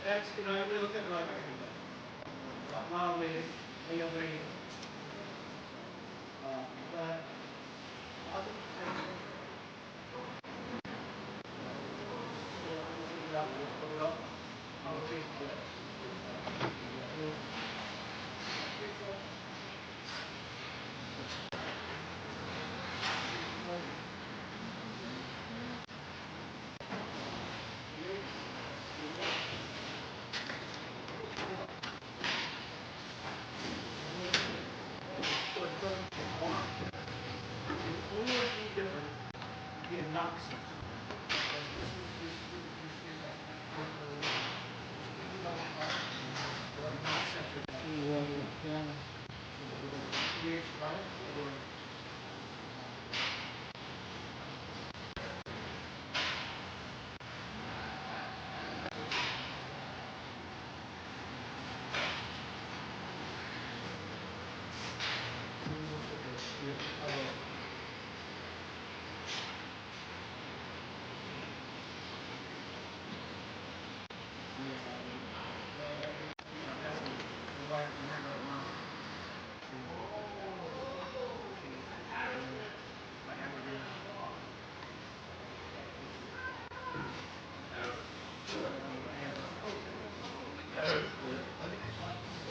That's, you know, I really look at it like long way, way over here. But I'll do the same thing. Put it up. I'll take that.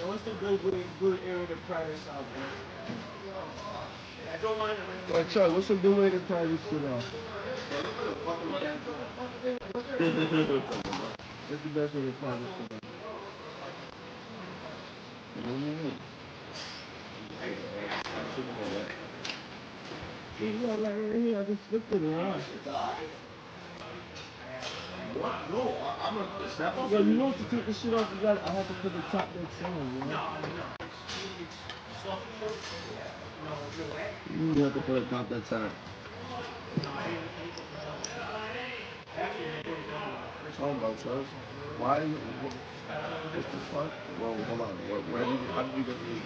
What's the good area to practice out, man? I don't mind it. Well, Chuck, what's a good way to practice shit out? What's the best way to practice shit out? See, look, like right here, I just flipped it around. What? No, I'm gonna put the snap off. Yo, you know to take the shit off, I have to put the top deck on, you know? You have to put a top that's on. Talking about Chubbs. Why? What's the fuck? Well, hold on. Where did you? How did you get these?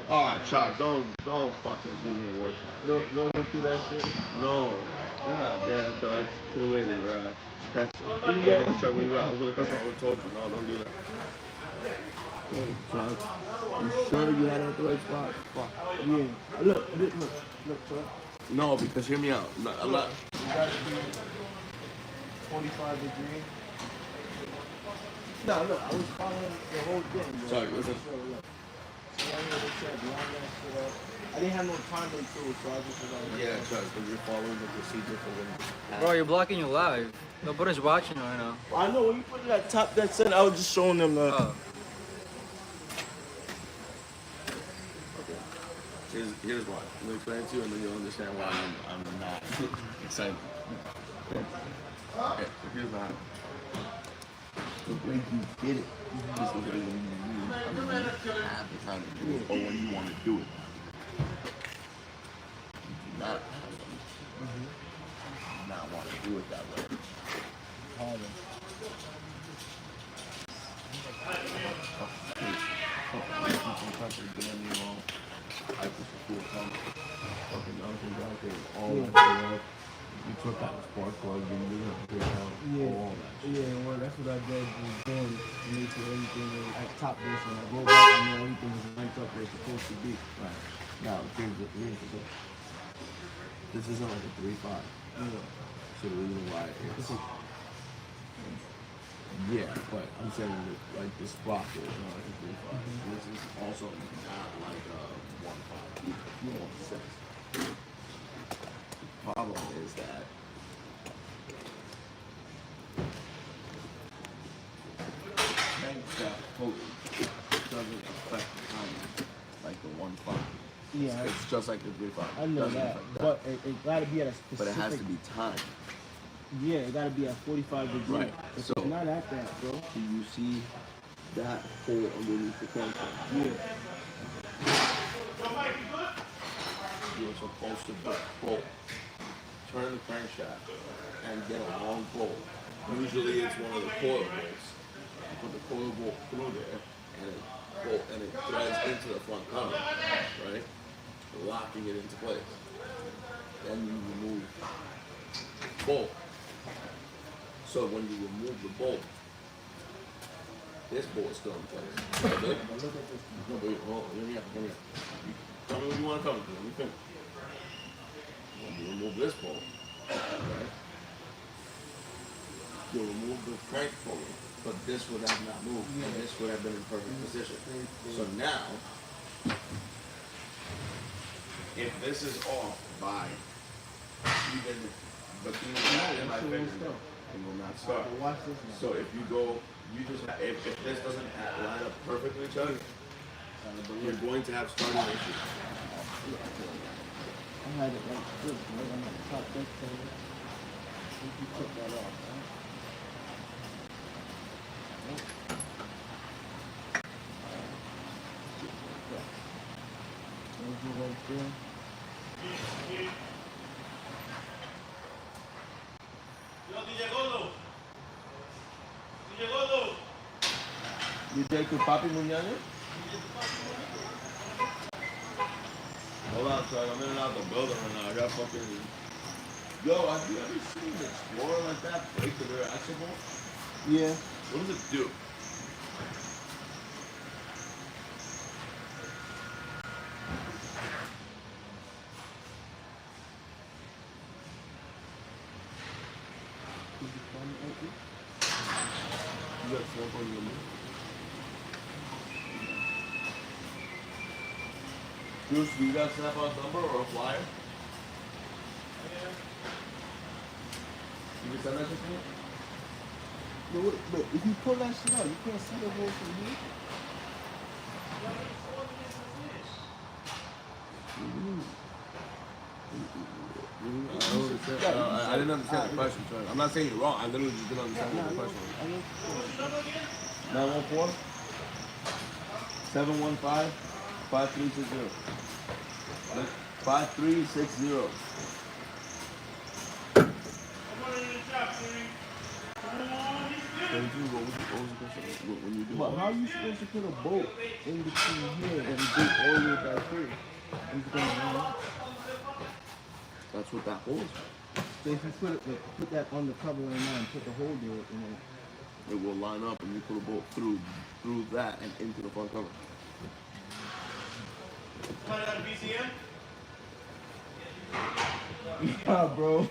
Alright, Chuck. Don't fucking do me work. Don't go through that shit. No. God damn, dog. It's too late, right? That's Chuck. We got. That's what we told you. No, don't do that. Chuck. You sure you had it at the right spot? Fuck. Yeah. Look, Chuck. No, because hear me out. I'm not. You gotta be 45 degrees. No, look, I was following the whole thing, bro. Sorry, listen. So, look. So right here, they said line that shit up. I didn't have no time to do it, so I just was like, Yeah, Chuck, because you're following the procedure for when. Bro, you're blocking your live. Nobody's watching right now. I know when you put that top that's in, I was just showing them the. Oh. Here's why. I'm gonna explain it to you, and then you'll understand why I'm not excited. Okay, here's why. The way you get it is the way when you have the time to do it, or when you want to do it. You do not have them. You do not want to do it that way. You took out the spark plug and you all that shit. yeah, well, that's what I did was doing to make sure everything was at top this, and I go back and know everything is linked up where it's supposed to be. Right. Now, here's the thing. This isn't like a 3.5. Yeah. So the reason why it's... Yeah, but I'm saying that, like, the sprocket is not like a 3.5. This is also not like a 1.5. Yeah. 1.6. The problem is that that coating doesn't affect the timing like the 1.5. Yeah, It's just like the 3.5. I know Doesn't that, affect but it gotta be at a specific. But it has to be timed. Yeah, it gotta be at 45 degrees. Right. If So it's not at that, bro. do you see that hole underneath the crankshaft? Yeah. You're supposed to bolt, turn the crankshaft, and get a long bolt. Usually it's one of the coil bolts. You put the coil bolt through there, and it threads into the front cover, right? Locking it into place. Then you remove the bolt, So when you remove the bolt, this bolt is still in place. Okay? No, wait, hold on. Let me tell me what you want to tell me. Let me finish. When you remove this bolt, right? You'll remove the crank pulley, but this would have not moved, and this would have been in perfect position. So now, if this is off by even between that and my finger, it will not start. So if you go, you just if this doesn't line up perfectly, Chuck, you're going to have starting issues. I had it like this, right? I'm gonna top this thing. If you took that off, right? Right there. You take to Papi Muñoz? Hold on, Chuck. I'm in and out the building right now. I got fucking. Yo, have you ever seen an Explorer like that break the rear axle bolt? Yeah. What does it do? You got snap on your move. Bruce, do you got snap on number or a flyer? You can send that to me? But if you pull that shit out, you can't see the hole from here. I didn't understand the question, Troy. I'm not saying you're wrong. I literally just didn't understand the question. 914 715 5360. 5360. What was the question? When you do But what? how are you supposed to put a bolt in between here and bolt all the way back here? It's gonna run out. That's what that hole is. So if you put that on the cover right now and put the hole there, and then It will line up and you put a bolt through that and into the front cover. yeah, bro.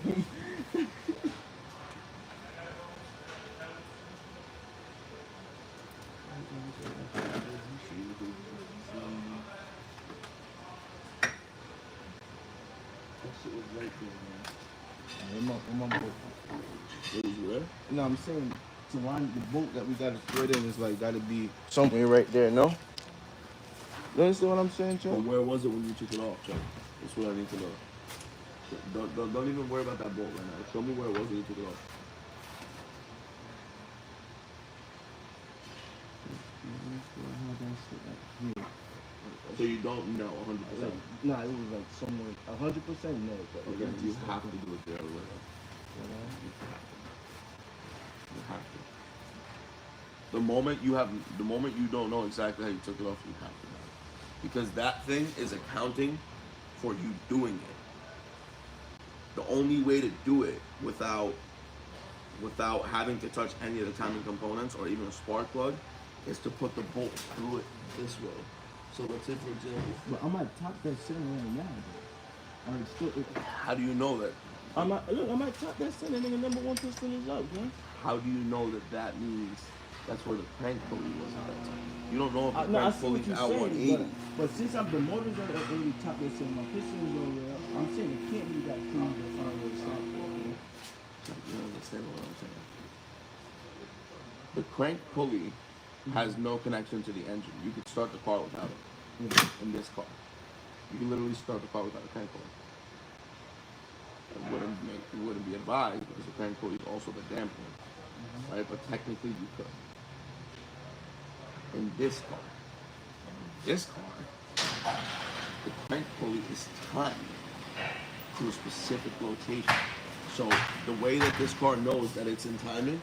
That shit was right there, man. I'm on bolt. It was where? No, I'm saying to line the bolt that we gotta thread in is like gotta be somewhere right there, no? You understand what I'm saying, But Chuck? where was it when you took it off, Chuck? That's what I need to know. Don't even worry about that bolt right now. Show me where it was when you took it off. So you don't know 100%. Nah, it was like somewhere 100% no, but Okay, you have to do it the other way. You have to. The moment you don't know exactly how you took it off, you have to know. Because that thing is accounting for you doing it. The only way to do it without having to touch any of the timing components or even a spark plug is to put the bolt through it this way. So let's say, for example, But I'm at top that center right now, bro. I'm still. how do you know that? I'm at top that center, nigga. Number one piston is up, man. How do you know that means that's where the crank pulley was at that time? You don't know if the No, I crank see what pulley's you're at saying, 180. but since the motors are already top that center, my piston is all the way up. I'm saying it can't be that clean to find where it's at, bro. You don't understand what I'm saying. The crank pulley has no connection to the engine. You could start the car without it. In this car, you can literally start the car without a crank pulley. It wouldn't be advised because the crank pulley is also the dampener, right? But technically you could. In this car, the crank pulley is timed to a specific location. So the way that this car knows that it's in timing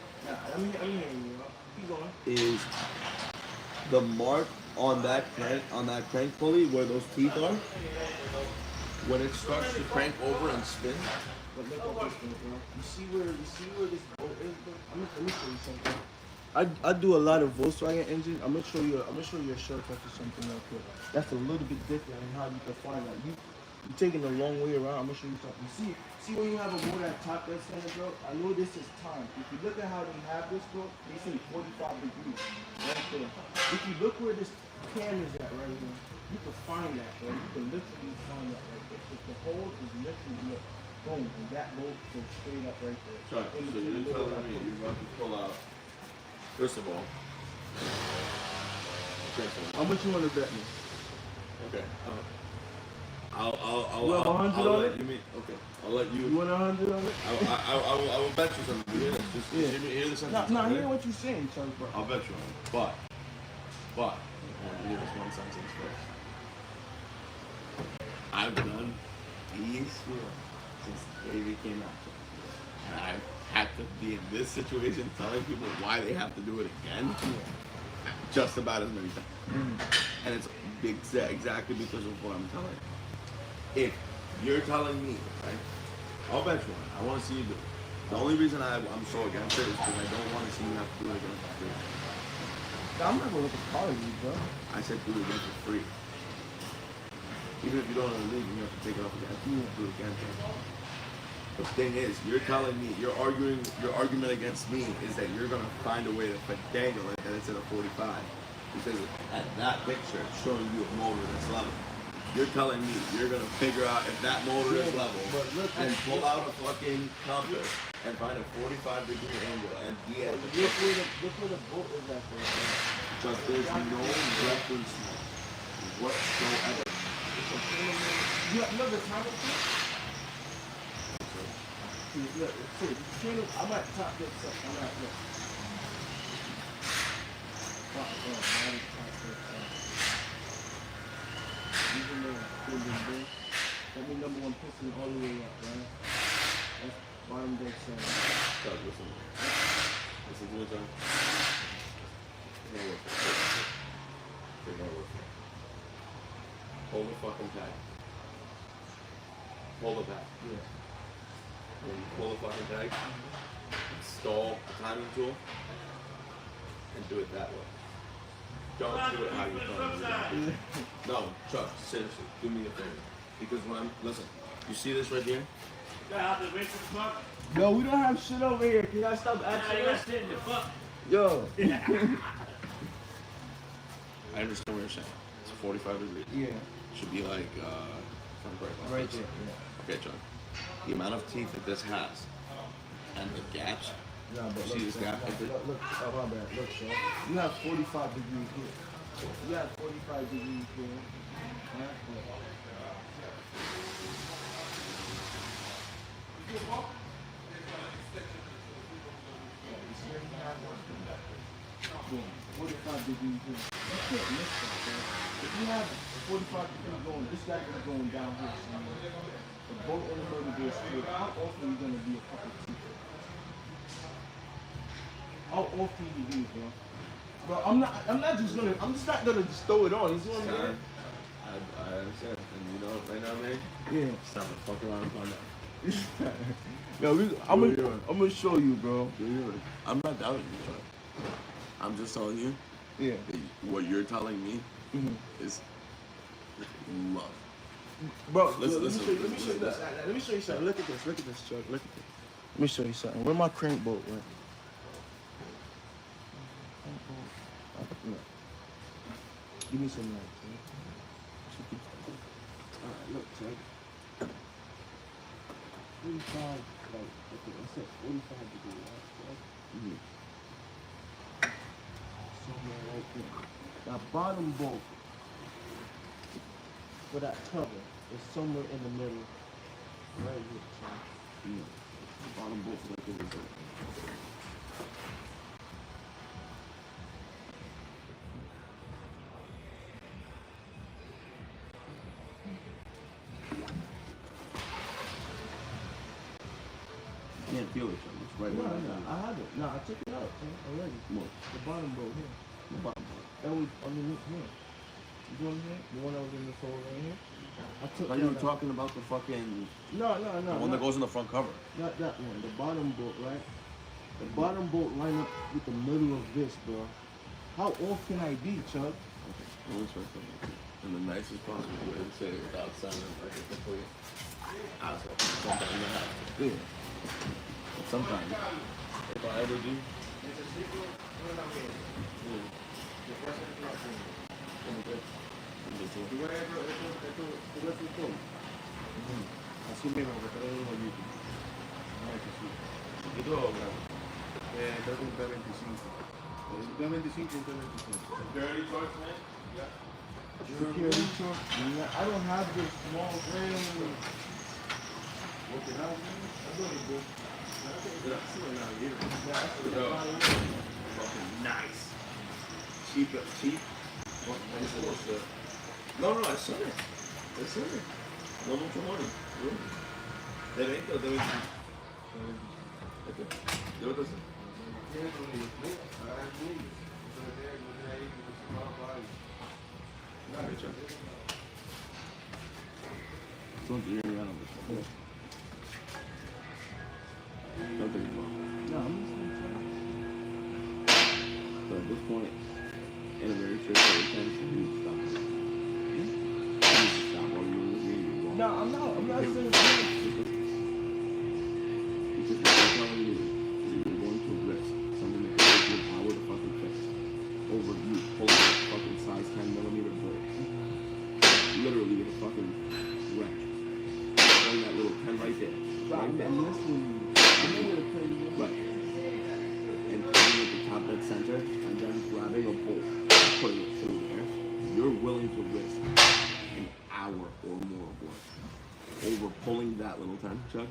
is the mark on that crank pulley where those teeth are When it starts to crank over and spin, But look at this thing, bro. You see where this bolt is, bro? Let me show you something. I do a lot of Volkswagen engines. I'm gonna show you a shortcut for something real quick. That's a little bit different in how you can find that. You taking the long way around. I'm gonna show you something. See when you have a motor at top that's center, bro. I know this is time. If you look at how they have this, bro, they say 45 degrees right there. If you look where this cam is at right here, you can find that, bro. You can literally find that right there. If the hole is literally look, boom, and that bolt goes straight up right there. so you're telling me you're about to pull out. First of all, How much you want to bet me? okay. I'll You have 100 on let it? you mean. Okay, I'll let you. You want 100 on it? I will bet you something. Just hear the sentence. No, okay? hear what you're saying, Chuck, bro. I'll bet you on it. But I want to hear this one sentence first. I've done these since the baby came out. And I've had to be in this situation telling people why they have to do it again just about as many times. And it's exactly because of what I'm telling you. If you're telling me, right, I'll bet you on it. I want to see you do it. The only reason I'm so against it is because I don't want to see you have to do it again for free. I'm not gonna look at quality, bro. I said do it again for free. Even if you don't want to leave, you have to take it off again. You do it again. The thing is, you're telling me, your argument against me is that you're gonna find a way to dangle it and it's at a 45. Because at that picture, it's showing you a motor that's level. You're telling me you're gonna figure out if that motor is level and pull out a fucking compass and find a 45-degree angle and be at the Look where the bolt is at, bro. Just there's no reference whatsoever. You know the time of it? Look, I'm at top this up. I'm at look. Even though that mean number one piston all the way up, right? That's bottom dead center. Chuck, listen to me, John. No work. Take my word for it. Hold the fucking tag. Hold the tag. Yeah. When you pull the fucking tag, install the timing tool, and do it that way. Don't do it how you thought you were. No, Chuck, seriously, do me a favor. Because listen, you see this right here? Yo, we don't have shit over here. Can I stop asking us? Yo. I understand what you're saying. It's 45 degrees. Yeah. Should be like, front brake like Right this. there. Yeah. Okay, John. The amount of teeth that this has, and the gaps. No, but See this gap? Look, oh my bad. Look, sir. You have 45 degrees here. You have 45 degrees here. Right? Boom. 45 degrees here. You can't miss that, bro. If you have 45 degrees going, this guy is going down here somewhere. The boat on the motor goes straight. How often are you gonna be a couple teeth? How often you do, bro? Bro, I'm not just not gonna just throw it on. You see what I'm saying? I understand. And you know, right now, man, Yeah. it's time to fuck around and find out. Yo, I'm gonna show you, bro. I'm not doubting you, Chuck. I'm just telling you Yeah. that what you're telling me is love. Bro, Listen, let me show you listen. Let me show you something. Look at this, Chuck. Look at this. Let me show you something. Where my crank bolt went? Give me some light, man. Alright, look, Chuck. 45, like, okay, I said 45 degrees, right? Somewhere right there. That bottom bolt for that cover is somewhere in the middle. Right here, Chuck. Bottom bolt for that thing is you can't feel it, Chuck. It's right No, where I have it. No, I took it out, Chuck, already. What? The bottom bolt here. The bottom bolt. That was underneath here. You know what I'm saying? The one that was in this hole right here. I took Thought you were talking about the fucking No, the one that goes in the front cover. not that one. The bottom bolt, right? The bottom bolt line up with the middle of this, bro. How off can I be, Chuck? Always try something in the nicest possible way to say it without sounding like a complete asshole. Sometimes you have to. Yeah. But sometimes, if I ever do, Así mismo, que te lo digo en YouTube. No es que sí. Yo te lo hago, claro. Creo que un P25. Un P25 un P25. Security shorts, man? Yeah. Security truck? I don't have this small frame. Working out, man. I'm doing it good. fucking nice. Cheap. No, I said it. No mucho money. De 20 o de 20. Llévate así. Don't hear me out of this. Don't think about it. No, I'm just So at this point, in a very straightforward sense, you need to stop. You need to stop all you doing. No, I'm not saying Because what I'm telling you is that you're going to risk something that could take your power to fucking fix over you pulling a fucking size 10mm bolt. Literally with a fucking wrench. Pulling that little 10 right there. Right there. I'm listening. Right. And putting it at the top dead center and then grabbing a bolt, putting it through there. You're willing to risk an hour or more of work over pulling that little 10, Chuck.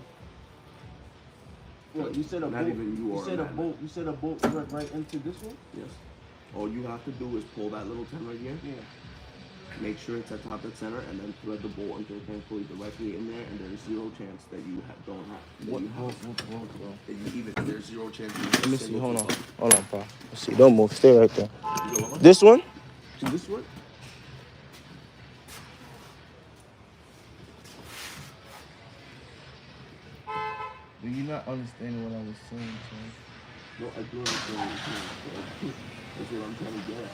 What, you said a Not bolt? even you You are said a that. bolt? You said a bolt went right into this one? Yes. All you have to do is pull that little 10 right here. Yeah. Make sure it's at top dead center, and then thread the bolt until it can pull directly in there. And there's zero chance that you don't have. What you bolt? have. What bolt, bro? That you even there's zero chance. Let me see. Hold on, bro. Let's see. Don't move. Stay right there. You This one? See this one? Do you not understand what I was saying, Chuck? No, I do understand what you're saying. That's what I'm trying to get at.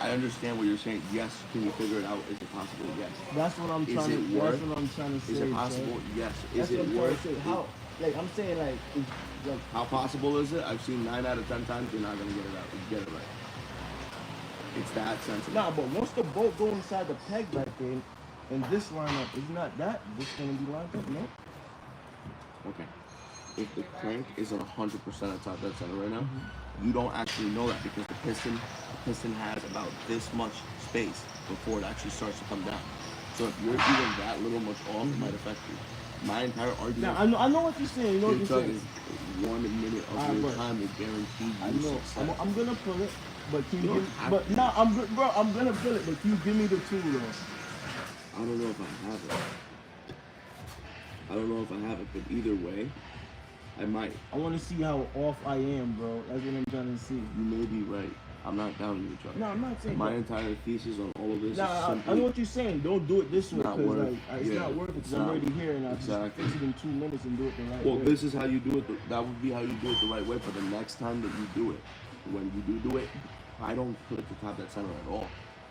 I understand what you're saying. Yes, can you figure it out? Is it possible? Yes. That's what I'm Is trying it to. worth- That's what I'm trying to say. Is it possible? Chuck. Yes. That's Is what it I'm trying worth to say. it? How? Like I'm saying, like, like How possible is it? I've seen 9 out of 10 times you're not gonna get it out. Get it right. It's that sensitive. nah, but once the bolt go inside the peg back there, and this lineup is not that, this gonna be lined up, no? Okay. If the crank isn't 100% at top dead center right now, you don't actually know that because the piston has about this much space before it actually starts to come down. So if you're even that little much off, it might affect you. My entire argument. Now I know what you're saying. You know what Your you're Chuck saying. is 1 minute of Alright, your but time will guarantee I you know. success. I'm gonna pull it, but can you? You don't Give, have but to. nah, I'm gonna pull it, but can you give me the tool though? I don't know if I have it. I don't know if I have it, but either way, I might. I want to see how off I am, bro. That's what I'm trying to see. You may be right. I'm not doubting you, Chuck. No, I'm not saying. My entire thesis on all of this Nah, is I simply know what you're saying. Don't do it this way not because worth- like it's yeah, not worth it because it's I'm not- already here and I exactly. just fix it in 2 minutes and do it the right Well, way. this is how you do it. That would be how you do it the right way for the next time that you do it. When you do it, I don't put it to top that center at all.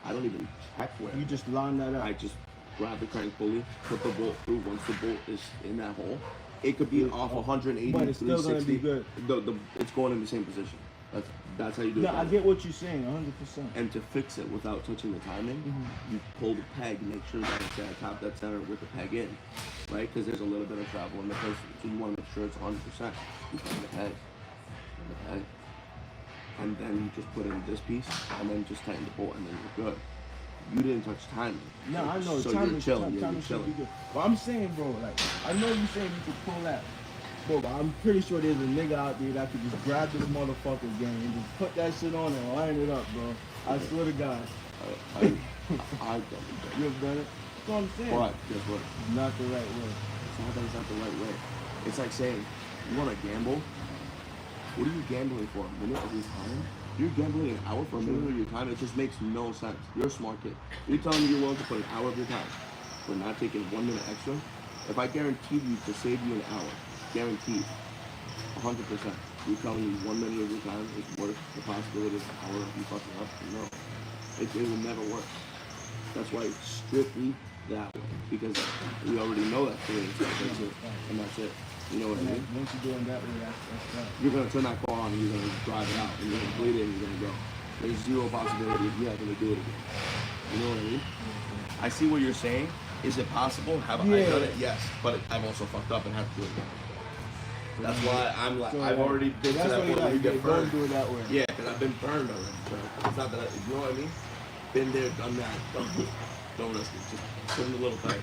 I don't even check where. You just line that up. I just grab the crank pulley, put the bolt through. Once the bolt is in that hole, it could be off 180, But it's still gonna 360. be good. It's going in the same position. That's how you do it. No, I get what you're saying, 100%. And to fix it without touching the timing, you pull the peg, make sure that it's at top dead center with the peg in, right? Because there's a little bit of travel in the piston, so you want to make sure it's 100%. You put in the peg, and then you just put in this piece, and then just tighten the bolt, and then you're good. You didn't touch timing. No, I know. So Timing you're chilling. Yeah, timing you're should be chilling. good. But I'm saying, bro, like, I know you saying you could pull that. Bro, but I'm pretty sure there's a nigga out there that could just grab this motherfucker gang and just put that shit on and line it up, bro. I swear to God. I've done it. You have done it? That's what I'm saying. But guess what? Not the right way. It's not that it's not the right way. It's like saying, you want to gamble? What are you gambling for? A minute of your time? You're gambling an hour for a minute of your time. It just makes no sense. You're a smart kid. You're telling me you're willing to put an hour of your time for not taking 1 minute extra? If I guaranteed you to save you an hour, guaranteed, 100%, you're telling me 1 minute of your time is worth the possibility of an hour of you fucking up? No. It will never work. That's why it's strictly that way. Because we already know that's the way it's that's it. And that's it. You know what I mean? Once you're doing that way, that's that. You're gonna turn that car on and you're gonna drive it out and you're gonna bleed it and you're gonna go. There's zero possibility of you having to do it again. You know what I mean? I see what you're saying. Is it possible? Have I done it? Yes. But I've also fucked up and had to do it again. That's why I'm like, So, I've already been to that point where you get burned. Don't do it that way. Yeah, because I've been burned already. So it's not that you know what I mean? Been there, done that. Don't risk it. Just put in a little thing.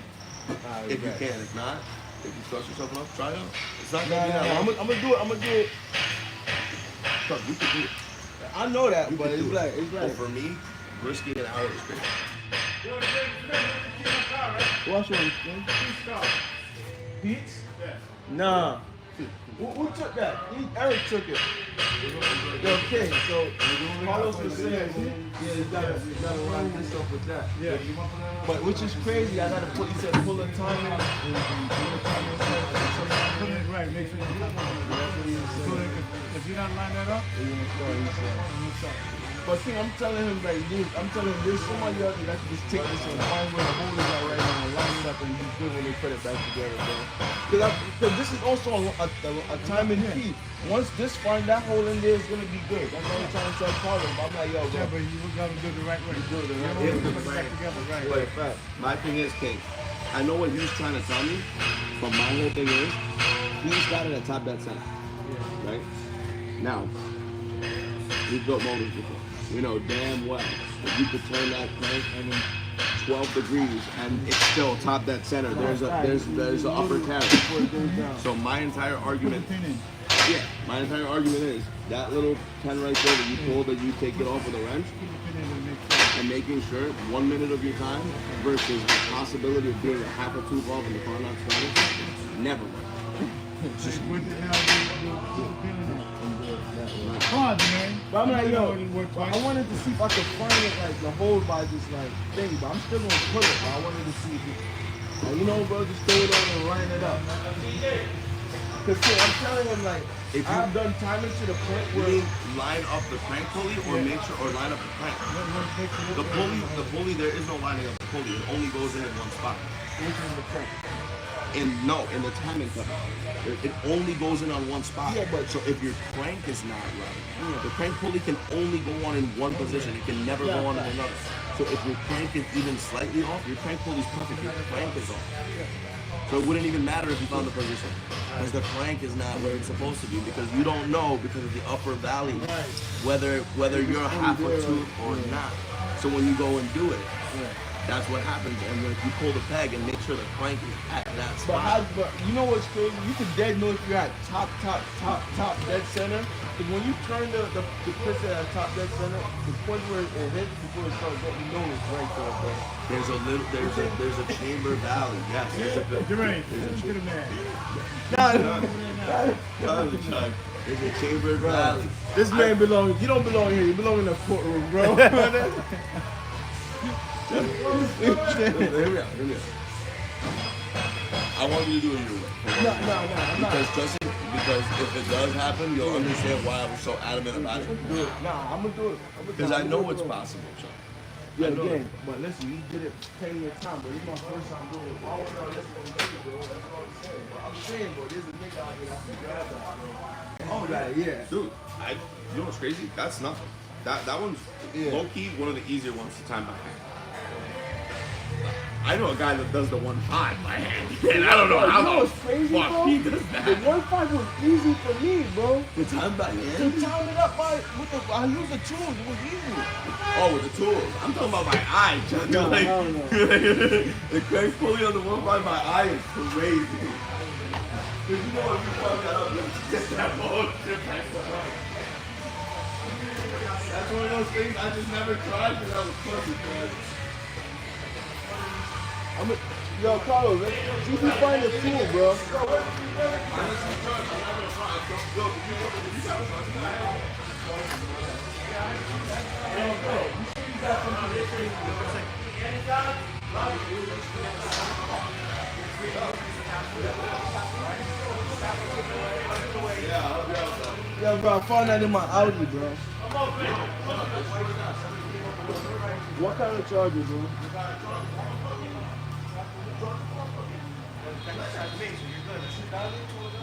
If you can. If not, if you trust yourself enough, try it out. It's not gonna be that I'm long. gonna do it. I'm gonna do it. Trust, we can do it. I know that, We but can it's do like it. But for me, risking an hour is crazy. what's wrong? Pete's? Nah. Who took that? Eric took it. Okay, so Carlos was saying, yeah, you gotta line this up with that. Yeah. But which is crazy, I gotta put, he said pull the timing and pull the timing. Put it right, make sure you have it. So if you don't line that up, But see, I'm telling him like this, I'm telling him there's somebody out there that can just take this and find where the holders are right now and line it up and you good when they put it back together, bro. Because this is also a time and key. Once this find that hole in there, it's gonna be good. That's what I'm trying to tell Carlos. I'm like, yo, yeah, bro. but you gotta do it the right way. Do it the right You way. know, put it back together, right? But Fact. my thing is, King, I know what he was trying to tell me, but my whole thing is, he's got it at top dead center. Right? Now, we've built motors before. We know damn well that you could turn that crank 12 degrees and it's still top dead center. There's an upper carriage. So my entire argument, yeah, my entire argument is that little pin right there that you pull that you take it off with a wrench and making sure 1 minute of your time versus the possibility of being a half a tooth off and the car not starting, never works. Hard, man. But I'm like, yo, I I wanted to see if I could find it like the hole by this like thing, but I'm still gonna put it. But I wanted to see if it, like, you know, bro, just throw it on and line it up. Cause see, I'm telling him like, If you- I've done timing to the point You where mean line up the crank pulley or make sure or line up the crank? The pulley, there is no lining up the pulley. It only goes in one spot. In the timing cover, it only goes in on one spot. Yeah, but- so if your crank is not right, the crank pulley can only go on in one position. It can never go on in another. So if your crank is even slightly off, your crank pulley is perfect. Your crank is off. So it wouldn't even matter if you found the position, because the crank is not where it's supposed to be, because you don't know because of the upper valley whether you're a half a tooth or not. So when you go and do it, that's what happens. And when you pull the peg and make sure the crank is at that spot. But you know what's crazy? You can dead know if you're at top dead center. Because when you turn the piston at top dead center, the point where it hits before it starts going, you know it's right there, bro. There's a chamber valley. Yes, there's a Jermaine, let's get him there. There's a chamber valley. This man belongs. You don't belong here. You belong in the courtroom, bro. Hear me out. I want you to do it your way. No, I'm not. Because if it does happen, you'll understand why I was so adamant about it. Nah, I'm gonna do it. Because I know it's possible, Chuck. Yeah, again, but listen, you did it plenty of time, but it's my first time doing it. I don't know, that's what I'm saying, bro. That's what I'm saying, bro. I'm saying, bro, there's a nigga out here that can grab that, bro. Oh, that, yeah. Dude, you know what's crazy? That's nothing. That one's low key one of the easier ones to time by hand. I know a guy that does the 1.5 by hand, and I don't know how You know what's crazy, fuck bro? he does The that. 1.5 was easy for me, bro. The time by To hand? time it up I used the tools, it was easy. Oh, with the tools. I'm talking about my eye, Chuck. No, Like, no, no. the crank pulley on the 1.5 by eye is crazy. Because you know if you fuck that up, you just that bullshit back up. That's one of those things I just never tried because I was pussy, man. Yo, Carlos, let's see if we find a tool, bro. Yo, bro, you say you got something to say to me. Yo, bro, I found that in my Audi, bro. What kind of charger, bro?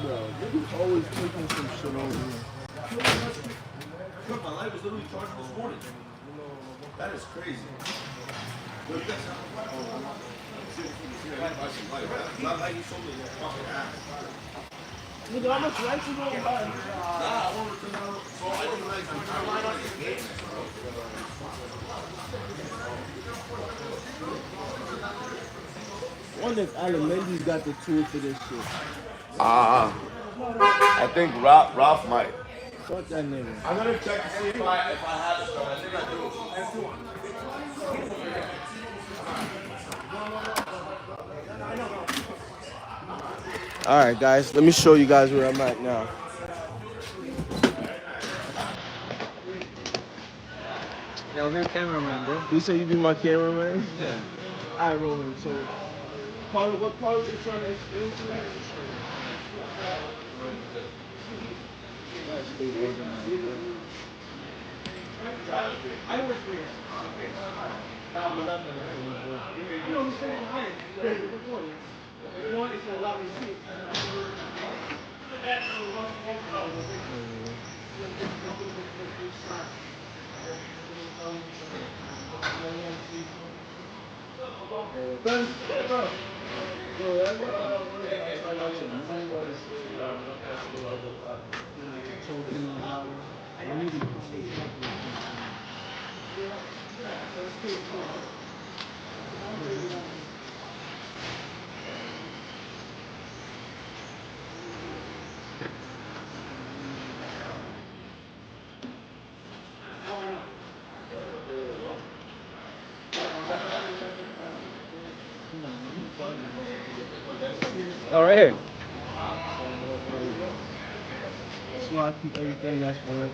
Bro, niggas always taking some shit over here. My light was literally charging this morning. That is crazy. Look, you guys have a light. That light you showed me is fucking ass. Nigga, how much lights you gonna buy? Nah, I wanted to know. So I didn't realize the entire line on your gate. One if Alamendi's got the tool for this shit. I think Ralph might. Fuck that nigga. I'm gonna check to see if I have it, but I think I do. Alright, guys, let me show you guys where I'm at now. Yeah, I'm your cameraman, bro. You say you be my cameraman? Yeah. Alright, Roman, so what part of the trying to explain to me? Gotta stay organized, bro. Oh, right here. That's why I keep everything that's for right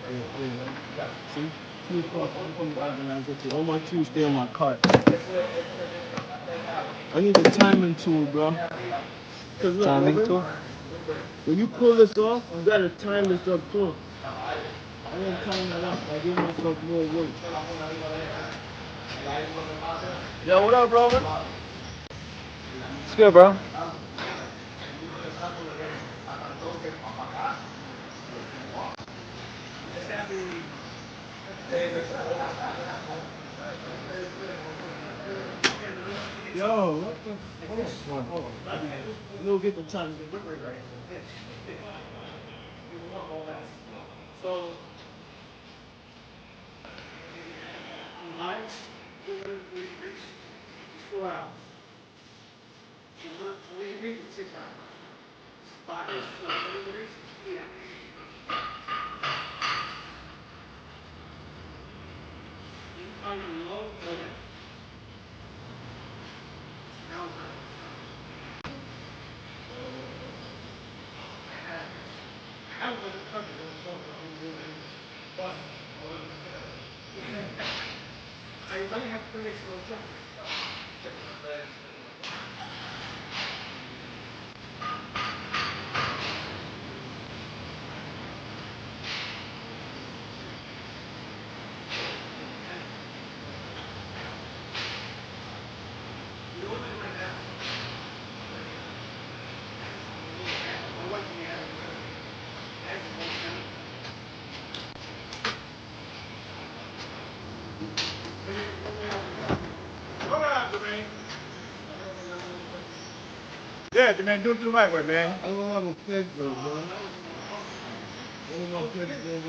there. See? 2 o'clock, everything organized with it. All my tools stay on my cart. I need the timing tool, bro. Cause look, Timing Ruben, tool. when you pull this off, you gotta time this up too. I didn't time that up. I give myself more work. Yo, what up, Robert? It's good, bro. Yo, what the? Hold on. We'll get the time. So, Yeah, man, do it the right way, man. I don't have a picture, bro. I don't know if it's there.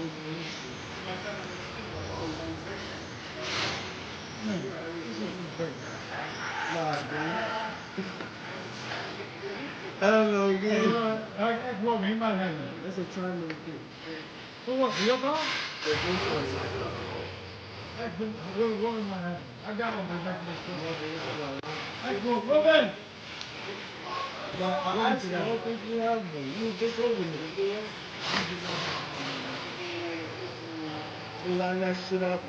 Nah, bro. I don't know, again. That's what he might have. That's a trying to do. Who wants your car? The first one. That's a little woman might have. I got one, but that's my son. That's good. Ruben! I actually don't think you have one. You just over me. You line that shit up.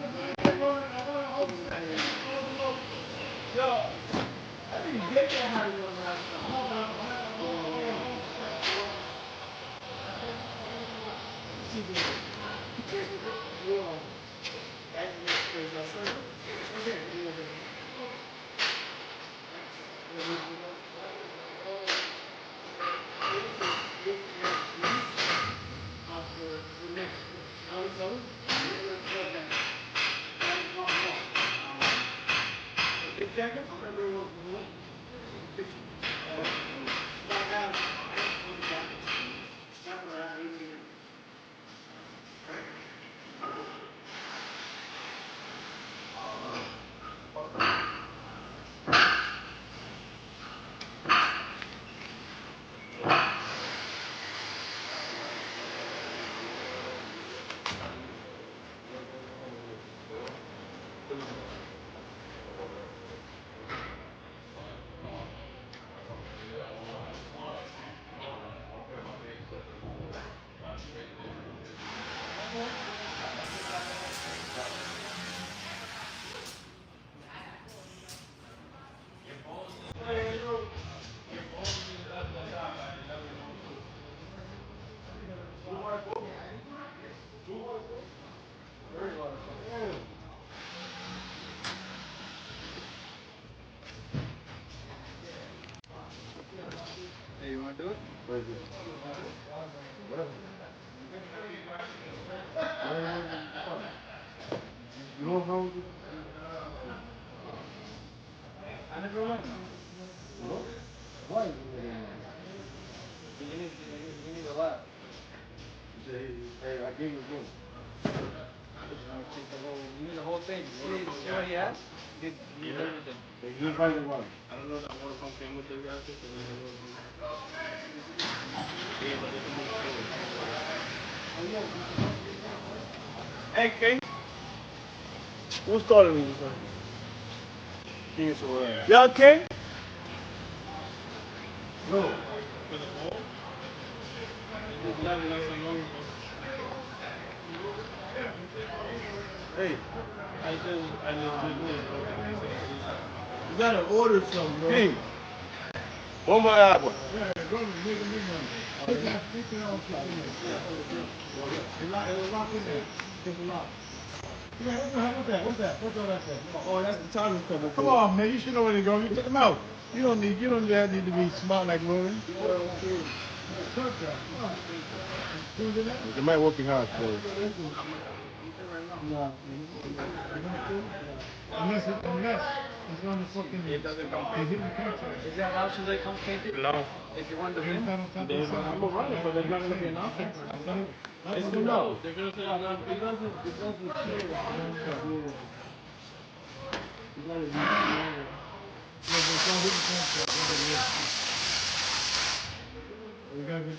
Yo, I didn't get that how you want last Hey, you wanna do it? You don't know why is You need a lot. Hey, I gave you one. Take the whole. You need the whole thing. You need. See what he has? He needs everything. Hey, you invited one. I don't know that water pump came with the gasket, so we have yeah, but it's a hey, K. Who started me? King is aware. You okay? No. For the ball? Hey, I just did this. You gotta order some, bro. Hey, one more apple. Yeah, go make a big one. Put that speaker on top. It's lock in there. It's a lock. Yeah, what's that? What's all that say? Oh, that's the timing cover. Come on, man. You should know where to go. You took them out. You don't need to be smart like Lauren. They might working hard today. No. Unless it's on the fucking. It doesn't come painted. Is there an option that comes painted? No. If you want the bin? I'm alright, but there's not gonna be an option. It's no. It doesn't kill it. You gotta be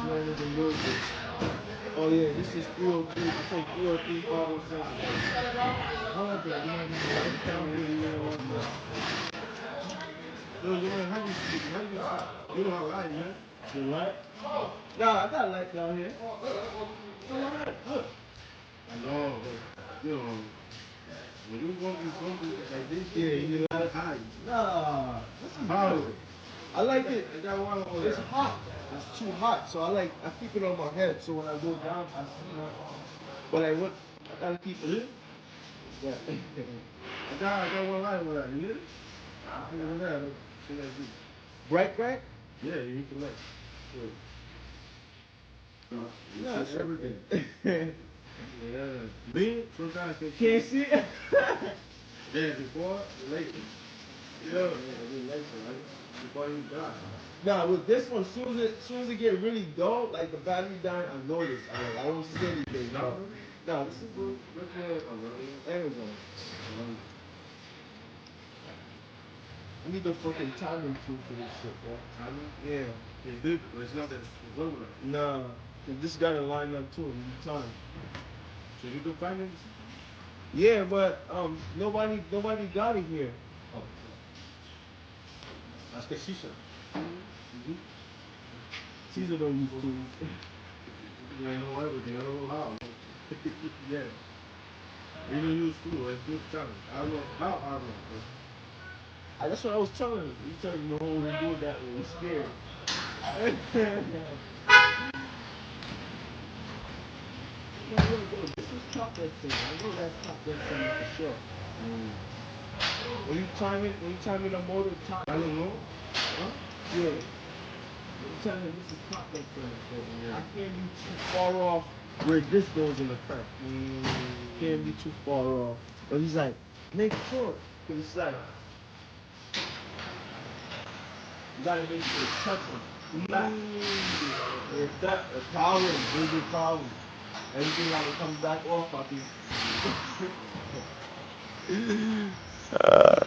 we gotta get the right. Oh yeah, this is 303. It's like 303, 507. I like that. You might need to write it down. No, you might have to. You don't have a light, man. The light? Nah, I got a light down here. Look. I know, but you know, when you go like this, yeah, you gotta hide. Nah, this is good. I like it. It's hot. It's too hot, so I keep it on my head. So when I go down, I see my. But I gotta keep it in. Yeah. I got one light with that. You need it? Bright? Yeah, you need the light. Yeah, that's everything. Yeah. Me, sometimes can't see it. Yeah, before the light. Yeah, the lights are right. Before you die. Nah, with this one, soon as it get really dull, like the battery dying, I notice. I don't see anything. Nah, this is good. Amazon. I need the fucking timing tool for this shit, bro. Timing? Yeah. It did, but it's not that it's over. Nah, this gotta line up too. You time. So you do finance? Yeah, but nobody got it here. Oh. Ask a Shisha. Mm-hmm. Caesar don't use tools. Yeah, I know everything. I don't know how. Yeah. You don't use food. It's just challenge. I don't know how I don't know. That's what I was telling you. You said you know when we do that when we're scared. Well, yo, this is chocolate thing. I know that's chocolate thing for sure. When you time in the motor, time. I don't know. Huh? Yeah. I'm telling you, this is chocolate thing. So I can't be too far off where this goes in the crack. Can't be too far off. But he's like, make sure. Cause it's like, you gotta make sure it's touching. Flat. If that, a problem, there's a problem. Everything gotta come back off, I think.